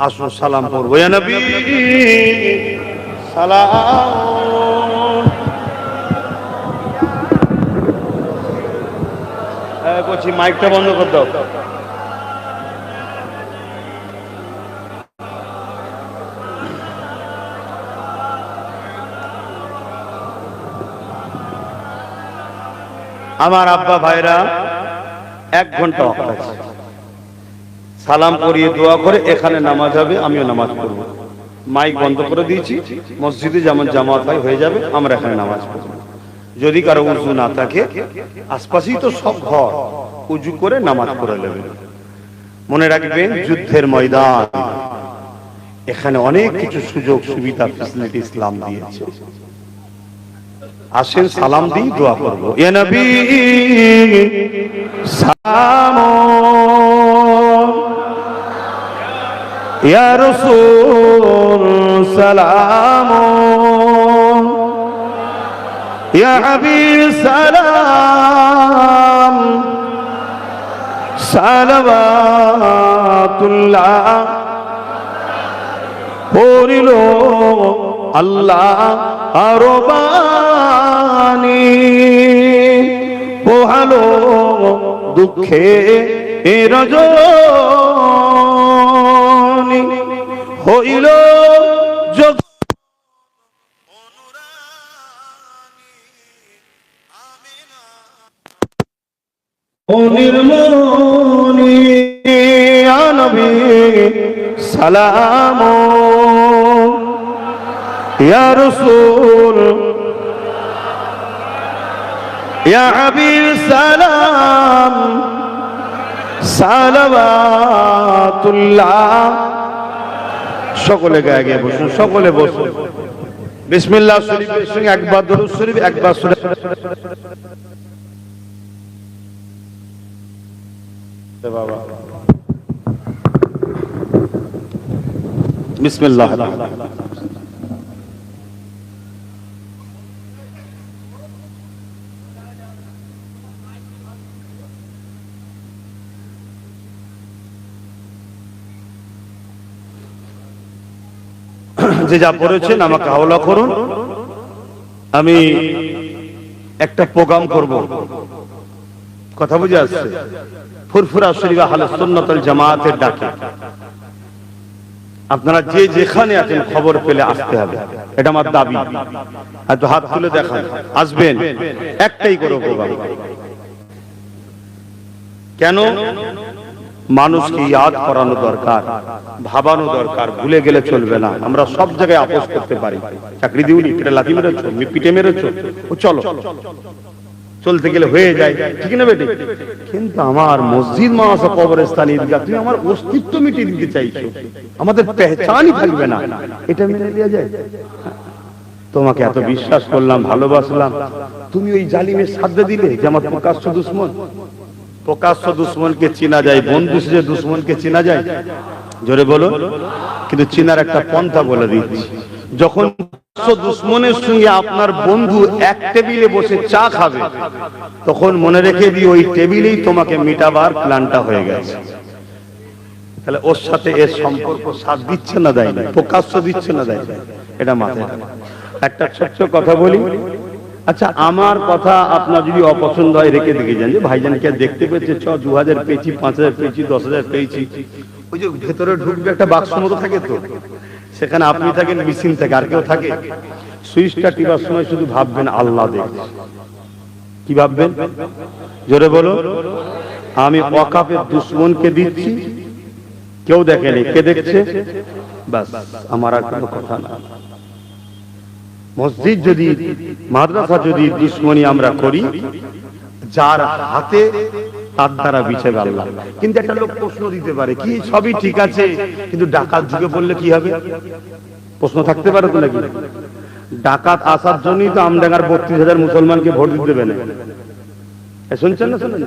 আসো সালাম পড়বো। ইয়া নবী সালাম। বলছি মাইকটা বন্ধ করে দাও। আমার আব্বা ভাইরা 1 ঘন্টা অপেক্ষা আছে, সালাম পড়িয়ে দোয়া করে এখানে নামাজ হবে, আমিও নামাজ পড়বো। মাইক বন্ধ করে দিয়েছি, মসজিদে যেমন জামাত হয় হয়ে যাবে, আমরা এখানে নামাজ পড়বো। যদি কারো উজু না থাকে, আশপাশেই তো সব ঘর, উজু করে নামাজ পড়ে নেবে। মনে রাখবেন, যুদ্ধের ময়দান, এখানে অনেক কিছু সুযোগ সুবিধা ফ্যাসিলিটি ইসলাম দিয়েছে। আসেন সালাম দিই, দোয়া করবো। ইয়া নবী সালাম, ইয়া রাসূল সালাম, ইয়া হাবিব সালাম, সালাওয়াতুল্লাহ পড়িল আল্লাহ আরবানি পোহালো দুঃখে এ রজনী হইল যোগ নির্মণি নবী সালাম ইয়া রাসূল ইয়া হাবিব সালাম সালাওয়াতুল্লাহ। সকলে গায়ে গায়ে বসুন, সকলে বসুন। বিসমিল্লাহ শরীফের সঙ্গে একবার দরুদ শরীফ, একবার সূরা বাবা বিসমিল্লাহ। যে যা পড়েছেন আমাকে হাওলা করুন। আমি একটা প্রোগ্রাম করব, কথা বুঝে আসছে? ফুরফুরা শরীফ আহলে সুন্নাত ওয়াল জামাতের ডাকে আপনারা যে যেখানে আছেন খবর পেলে আসতে হবে, এটা আমার দাবি। এত হাত তুলে দেখান, আসবেন। একটাই করে প্রোগ্রাম। কেন? মানুষকে ইয়াদ করানো দরকার, ভাবানো দরকার। ভুলে গেলে চলবে না। আমরা সব জায়গায় আপোষ করতে পারি। চাকরি দিউনি, এটা লাথি মেরেছো, পিঠে মেরেছো, ও চলো, চলতে গেলে হয়ে যায়, ঠিক না বেটি? কিন্তু আমার মসজিদ, মাদ্রাসা, কবরস্থান, ঈদগাহ, তুমি আমার অস্তিত্ব মিটিয়ে দিতে চাইছো, আমাদের পেহচানই থাকবে না, এটা মেনে নেওয়া যায়? তোমাকে এত বিশ্বাস করলাম, ভালোবাসলাম, তুমি ওই জালিমের সাথে দিলে যে আমার প্রকাশ্য দুশ্মন। প্রকাশ্য দুশ্মনকে চেনা যায়, বন্ধু সেজে দুশ্মনকে চেনা যায়? জোরে বলো। কিন্তু চেনার একটা পন্থা বলে দিচ্ছি। যখন দুশ্মনের সঙ্গে আপনার বন্ধু এক টেবিলে বসে চা খাবে, তখন মনে রেখে দিও ওই টেবিলেই তোমাকে মিটাবার প্ল্যানটা হয়ে গেছে। তাহলে ওর সাথে এর সম্পর্ক সাথ দিচ্ছে না, দেয় না, প্রকাশ্য দিচ্ছে না, দেয় না, এটা মাথায়। একটা ছোট্ট কথা বলি। আচ্ছা, আমার কথা আপনার যদি অপছন্দ হয় রেখে দেখে যান যে ভাইজানকে দেখতে পেয়েছে, 2000 পেয়েছি, 5000 পেয়েছি, 10,000 পেয়েছি। ওই যে ভেতরে ঢুকবে একটা বাক্স মতো থাকে, তো সেখানে আপনি থাকেন, মেশিন থাকে, আর কেউ থাকে? সুইচটা টিপার সময় শুধু ভাববেন আল্লাহ দেখছে। কি ভাববেন? জোরে বলো। আমি ওয়াকাফের দুশ্মনকে দিচ্ছি, কেউ দেখেনি, কে দেখছে? বাস, আমার আর কোনো কথা না। মসজিদ যদি, মাদ্রাসা যদি দুশ্মনী আমরা করি, যার হাতে তার দ্বারা বিচাবে আল্লাহ। কিন্তু একটা লোক প্রশ্ন দিতে পারে, কি সবই ঠিক আছে, কিন্তু ডাকাত ঢুকে পড়লে কি হবে? প্রশ্ন থাকতে পারে তো নাকি? ডাকাত আসার জন্যই তো আমডাঙ্গার 32,000 মুসলমানকে ভোট দিতে দেবে না। শুনছেন না? শুনেন,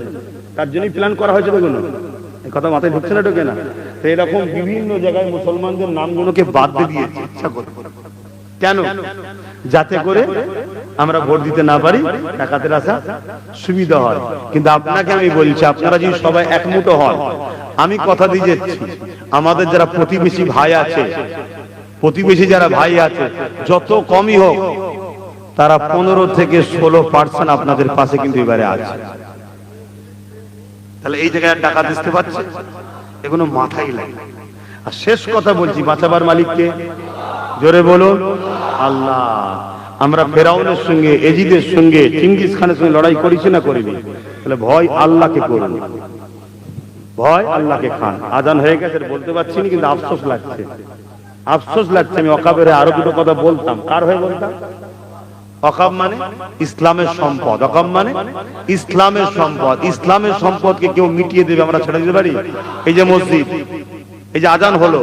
তার জন্যই প্ল্যান করা হয়েছে। দেখুন, এই কথা মাথায় ঢুকছে না, ঢোকে না? তো এরকম বিভিন্ন জায়গায় মুসলমানদের নামগুলোকে বাদ দিয়ে দিয়েছে ইচ্ছা করে। কেন? যাতে করে আমরা ভোট দিতে না পারি, ডাকাতের আসা সুবিধা হয়। কিন্তু আপনাকে আমি বলছি, আপনারা যদি সবাই একমুঠো হন, আমি কথা দিয়ে যাচ্ছি, আমাদের যারা প্রতিবেশী ভাই আছে, প্রতিবেশী যারা ভাই আছে, যত কমই হোক, তারা 15 থেকে 16% আপনাদের পাশে কিন্তু এবারে আছে। তাহলে এই জায়গায় ডাকাত আসতে পারছে, এগুলো মাথায় লাগে। আর শেষ কথা বলছি, বাঁচাবার মালিককে। জোরে বলুন আল্লাহ। আমরা ফেরাউনের সঙ্গে, এজিদের সঙ্গে, চিঙ্গিস খানের সঙ্গে লড়াই করেছি না করিনি? তাহলে ভয় আল্লাহকে করুন, ভয় আল্লাহকে খান। আজান হয়ে গেছে, বলতে পারছি না, কিন্তু আফসোস লাগছে, আফসোস লাগছে। আমি ওয়াকাবের আরো দুটো কথা বলতাম। কার হয়ে বলতাম? ওয়াকাব মানে ইসলামের সম্পদ। ওয়াকাব মানে ইসলামের সম্পদ। ইসলামের সম্পদকে কেউ মিটিয়ে দেবে, আমরা ছেড়ে দিতে পারি? এই যে মসজিদ, এই যে আজান হলো,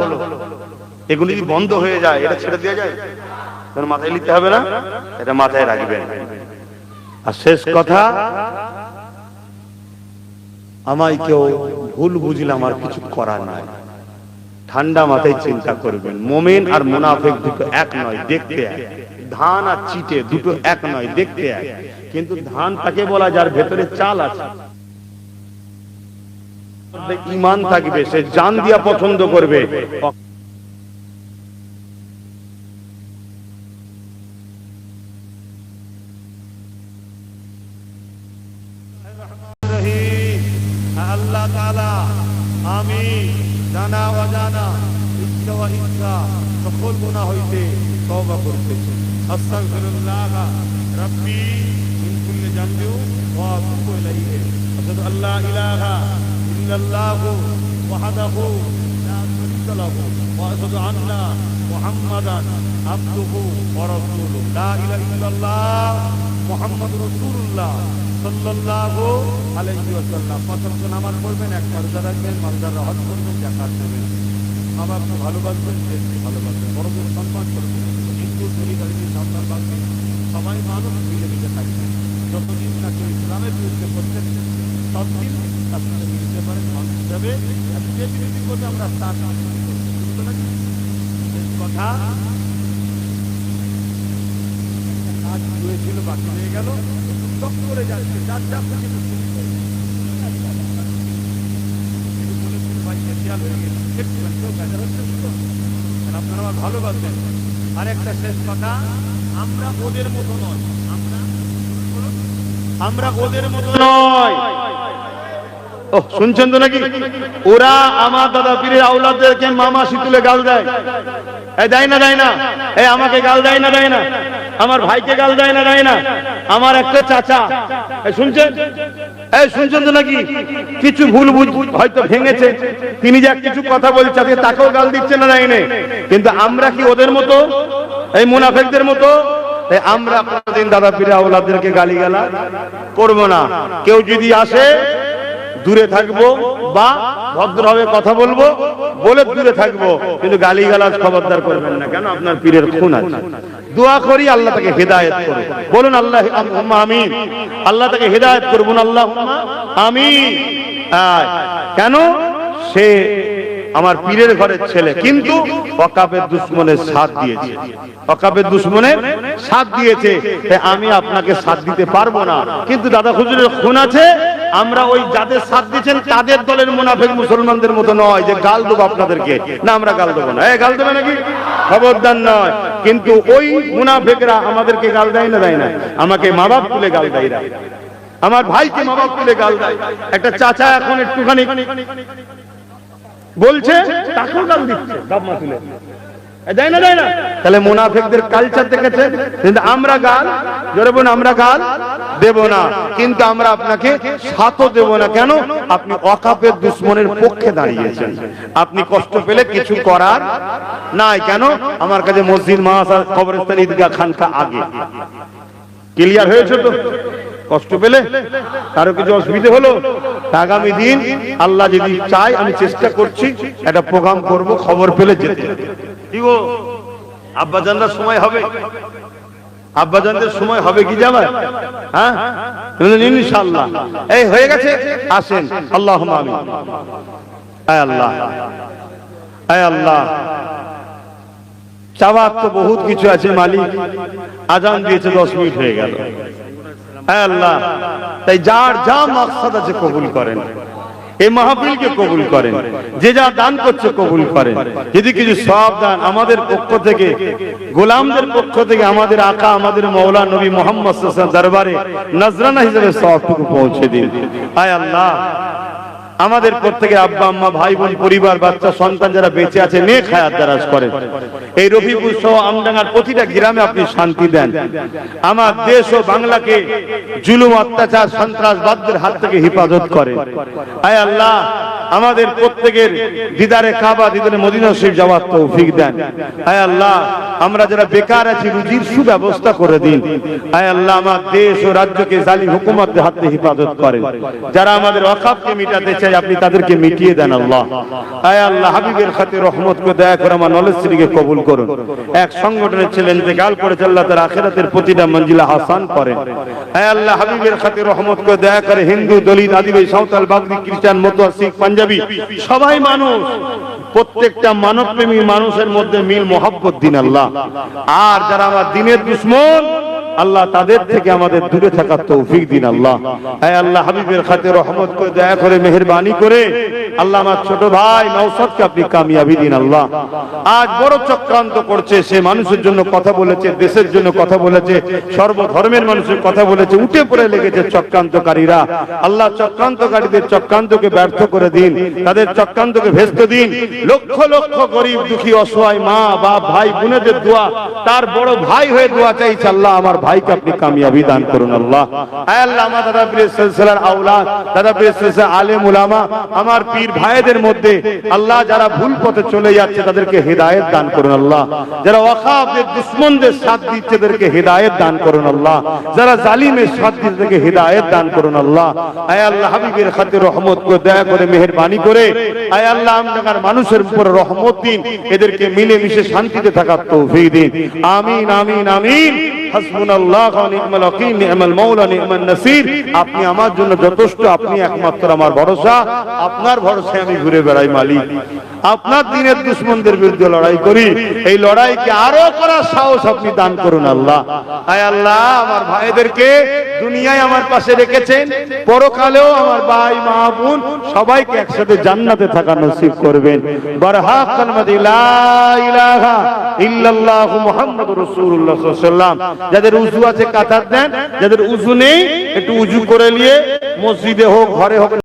এগুলি যদি বন্ধ হয়ে যায়, এটা ছেড়ে দেওয়া যায়? মাথায় নিতে হবে না? এটা মাথায় রাখবেন। আর শেষ কথা, আমায় কেউ ভুল বুঝলে আমার কিছু করার নাই। ঠান্ডা মাথায় চিন্তা করবেন, মোমেন আর মুনাফিক দুটো এক নয়, দেখতে এক। ধান আর চিটে দুটো এক নয়, দেখতে এক। কিন্তু ধান তাকে বলা যার ভেতরে চাল আছে। ঈমান থাকবে, সে জান দিয়া পছন্দ করবে। আল্লাহ তাআলা আমি জানা অজানা ইচ্ছা ও ইচ্ছা সকল গুনাহ হইতে তওবা করতেছি। আস্তাগফিরুল্লাহ রাব্বি মিন কুল্লি যামবি ওয়া আতুবু ইলাইহি। আশহাদু আল্লা ইলাহা ইল্লাল্লাহু ওয়াহদাহু লা শারীকা লাহু ওয়া আশহাদু আন্না মুহাম্মাদান আবদুহু ওয়া রাসূলুহু। লা ইলাহা ইল্লাল্লাহ মুহাম্মাদুর রাসূলুল্লাহ সাল্লাল্লাহু আলাইহি ওয়াসাল্লাম। পাঁচ ওয়াক্ত নামাজ পড়বেন, এক রোজা রাখবেন, মালদার হজ করবেন, যাকাত দেবেন, মা বাপকে ভালোবাসবেন, দেশকে ভালোবাসবেন, বড়দের সম্মান করবেন, হিন্দু পরিবারের সন্তান বাঁচবেন, সবাই মানুষ মিলেমিশে থাকবেন। যতদিন তাকে ইসলামের বিরুদ্ধে করছেন ততদিন তার সাথে মিলতে পারেন মানুষ হিসাবে। যে বিরোধী করবে আমরা তার কথা কাজ হয়েছিল, বাকি হয়ে গেল, করে যাচ্ছে যার যা খুশি আপনারা আমার ভালোবাসবেন। আরেকটা শেষ কথা, আমরা ওদের মতো নয়, আমরা ওদের মতো নয়। ও শুনছেন তো নাকি? ওরা আমার দাদা পীরের আওলাদদেরকে মামা তুলে গাল দেয়। এই দেয় না, দেয় না? এই আমাকে গাল দেয় না, দেয় না? আমার ভাইকে গাল দেয় না, দেয় না? আমার একটা চাচা, শুনছেন? এই শুনছেন তো নাকি? কিছু ভুল হয়তো ভেঙেছে, তিনি যা কিছু কথা বলছে তাকেও গাল দিচ্ছে না, দেয় না? কিন্তু আমরা কি ওদের মতো, এই মুনাফিকদের মতো? আমরা কোনদিন দাদা পীরের আওলাদদেরকে গালিগালা করব না। কেউ যদি আসে দূরে থাকবো বা ভদ্রভাবে কথা বলবো, বলে দূরে থাকবো, কিন্তু গালিগালাজ খবরদার করবেন না। কেন? আপনার পীরের খুন আছে। দোয়া করি আল্লাহ তাকে হেদায়েত করুন। বলুন আল্লাহুম্মা আমিন। আল্লাহ তাকে হেদায়েত করুন, আল্লাহুম্মা আমিন। কেন? সে আমার পীরের ঘরের ছেলে, কিন্তু ওয়াকাবের দুশমনের সাথ দিয়েছে, ওয়াকাবের দুশমনের সাথ দিয়েছে। আমি আপনাকে সাথ দিতে পারবো না, কিন্তু দাদা হুজুরের খুন আছে। আমরা ওই যাদের সাথ দিচ্ছেন তাদের দলের মুনাফিক মুসলমানদের মতো নয় যে গাল দেবো আপনাদেরকে, না আমরা গাল দেবো না। গাল দেবে নাকি? খবরদার নয়। কিন্তু ওই মুনাফিকরা আমাদেরকে গাল দেয় না, দেয় না? আমাকে মা বাপ তুলে গাল দেয়, আমার ভাইকে মা বাপ তুলে গাল দেয়। একটা চাচা এখন একটুখানি বলছে, তাকেও গাল দিচ্ছে বাপ-মা তুলে, দেয় না, দেয় না? তাহলে মুনাফিকদের কালচার দেখেছে। কিন্তু আমরা গাল, জোরে বলুন, আমরা গাল দেব না, কিন্তু আমরা আপনাকে সাথও দেব না। কেন? আপনি ওয়াকাফের দুশমনের পক্ষে দাঁড়িয়েছেন, আপনি কষ্ট পেলে কিছু করার নাই। কেন? আমার কাছে মসজিদ, মাদ্রাসা, কবরস্থান, ঈদগাহ, খানকা আগে। ক্লিয়ার হয়েছে তো? কষ্ট পেলে কারো কিছু অসুবিধা হলো, আগামী দিন আল্লাহ যদি চায় আমি চেষ্টা করছি, একটা প্রোগ্রাম করব, খবর পেলে যেতে। কি গো আব্বাজানরা সময় হবে? আব্বাজানদের সময় হবে কি যাবে? হ্যাঁ ইনশাআল্লাহ। এই হয়ে গেছে, আসেন। আল্লাহুম্মা আমিন। আয় আল্লাহ, আয় আল্লাহ, চাওয়ার তো বহুত কিছু আছে মালিক। আজান দিয়েছে, 10 মিনিট হয়ে গেল। হ্যাঁ আল্লাহ, তাই যার যা মাকসাদ আছে কবুল করেন, এই মাহফিলকে কবুল করেন, যে যা দান করছে কবুল করেন। যদি কিছু সওয়াব দান আমাদের পক্ষ থেকে, গোলামদের পক্ষ থেকে, আমাদের আকা, আমাদের মওলা নবী মুহাম্মদ সাল্লাল্লাহু আলাইহি ওয়াসাল্লাম দরবারে নজরানা হিসেবে সওয়াবটুকু পৌঁছে দিন। আয় আল্লাহ, আমাদের প্রত্যেকের আব্বা আম্মা, ভাই বোন, পরিবার, বাচ্চা, সন্তান যারা বেঁচে আছে নেক হায়াত দারাজ করেন। এই রফিকুল সহ আমডাঙ্গার প্রতিটা গ্রামে আপনি শান্তি দেন। আমার দেশ ও বাংলাকে জুলুম, অত্যাচার, সন্ত্রাসবাদদের হাত থেকে হেফাজত করেন। আয় আল্লাহ, আমাদের প্রত্যেকের দিদারে কাবা, দিদারে মদিনা শরীফ যাওয়ার তৌফিক দেন। আয় আল্লাহ, আমরা যারা বেকার আছি রুজির সুব্যবস্থা করে দিন। আয় আল্লাহ, আমার দেশ ও রাজ্যকে জালিম হুকুমতের হাত থেকে হেফাজত করেন। যারা আমাদের ওয়াকাফকে মিটাতে চায় আপনি তাদেরকে মিটিয়ে দেন আল্লাহ। আয় আল্লাহ, হাবিবের খাতির রহমত করে দয়া করে আমার নলেজ শ্রীকে কবুল করুন। এক সংগঠনের ছেলে ইন্তেকাল করেছে, আল্লাহ তার আখিরাতের প্রতিটা মঞ্জিলা হাসান করেন। আয় আল্লাহ, হাবিবের খাতির রহমত করে দয়া করে হিন্দু, দলিত, আদিবাসী, সাঁওতাল, বাগদি, খ্রিস্টান, মতুয়া, শিখ, পাঞ্জাবি, সবাই মানুষ, প্রত্যেকটা মানবপ্রেমী মানুষের মধ্যে মিল মোহাব্বত দিন আল্লাহ। আর যারা আমার দিনের দুশমন, আল্লাহ তাদের থেকে আমাদের দূরে থাকার তৌফিক দিন আল্লাহ। হে আল্লাহ, হাবিবের খাতিরে রহমত করে দয়া করে মেহেরবানি করে আল্লাহ আমার ছোট ভাই নওশাদকে আপনি কামিয়াবি দিন আল্লাহ। আজ বড় চক্রান্ত করছে, সে মানুষের জন্য কথা বলেছে, দেশের জন্য কথা বলেছে, সর্বধর্মের মানুষের কথা বলেছে, উঠে পড়ে লেগেছে চক্রান্তকারীরা। আল্লাহ চক্রান্তকারীদের চক্রান্তকে ব্যর্থ করে দিন, তাদের চক্রান্তকে ভেস্তে দিন। লক্ষ লক্ষ গরিব দুঃখী অসহায় মা বাপ ভাই বোনেদের দোয়া, তার বড় ভাই হয়ে দোয়া চাইছে আল্লাহ আমার ভাইকে আপনি কামিয়াবি দান করুন আল্লাহ। আয় আল্লাহ, আমার দাদা পীরের সিলসিলার আওলাদ, দাদা পীরের সিলসিলার আলেম উলামা, আমার পীর ভাইদের মধ্যে আল্লাহ যারা ভুল পথে চলে যাচ্ছে তাদেরকে হেদায়েত দান করুন আল্লাহ। যারা ওয়াকাফদের দুশমনদের সাথ দিচ্ছে তাদেরকে হেদায়েত দান করুন আল্লাহ। যারা জালিমের সাথ দিচ্ছে তাদেরকে হেদায়েত দান করুন আল্লাহ। আয় আল্লাহ, হাবিবের খাতিরে রহমত করে দয়া করে মেহেরবানি করে আয় আল্লাহ আমনার মানুষের উপর রহমত দিন, এদেরকে মিলে মিশে শান্তিতে থাকার তৌফিক দিন। আমিন আমিন আমিন। হাসবুনাল্লাহু ওয়া নি'মাল ওয়াকিল, নি'মাল মাওলা নি'মান নাসির। আপনি আমার জন্য যথেষ্ট, আপনি একমাত্র আমার ভরসা। আপনার ভরসায় আমি ঘুরে বেড়াই মালিক। আপনার দিনের দুশমনদের বিরুদ্ধে লড়াই করি, এই লড়াইকে আরো করার সাহস আপনি দান করুন আল্লাহ। আয় আল্লাহ, আমার ভাইদেরকে দুনিয়ায় আমার পাশে রেখেছেন, পরকালেও আমার ভাই মা বোন সবাইকে একসাথে জান্নাতে থাকা নসিব করবেন। বারহাক কালমাতি লা ইলাহা ইল্লাল্লাহু মুহাম্মাদুর রাসূলুল্লাহ সাল্লাল্লাহু আলাইহি ওয়াসাল্লাম। যাদের উযু আছে কাতার দেন, যাদের উযু নেই একটু উযু করে নিয়ে মসজিদে হোক ঘরে হোক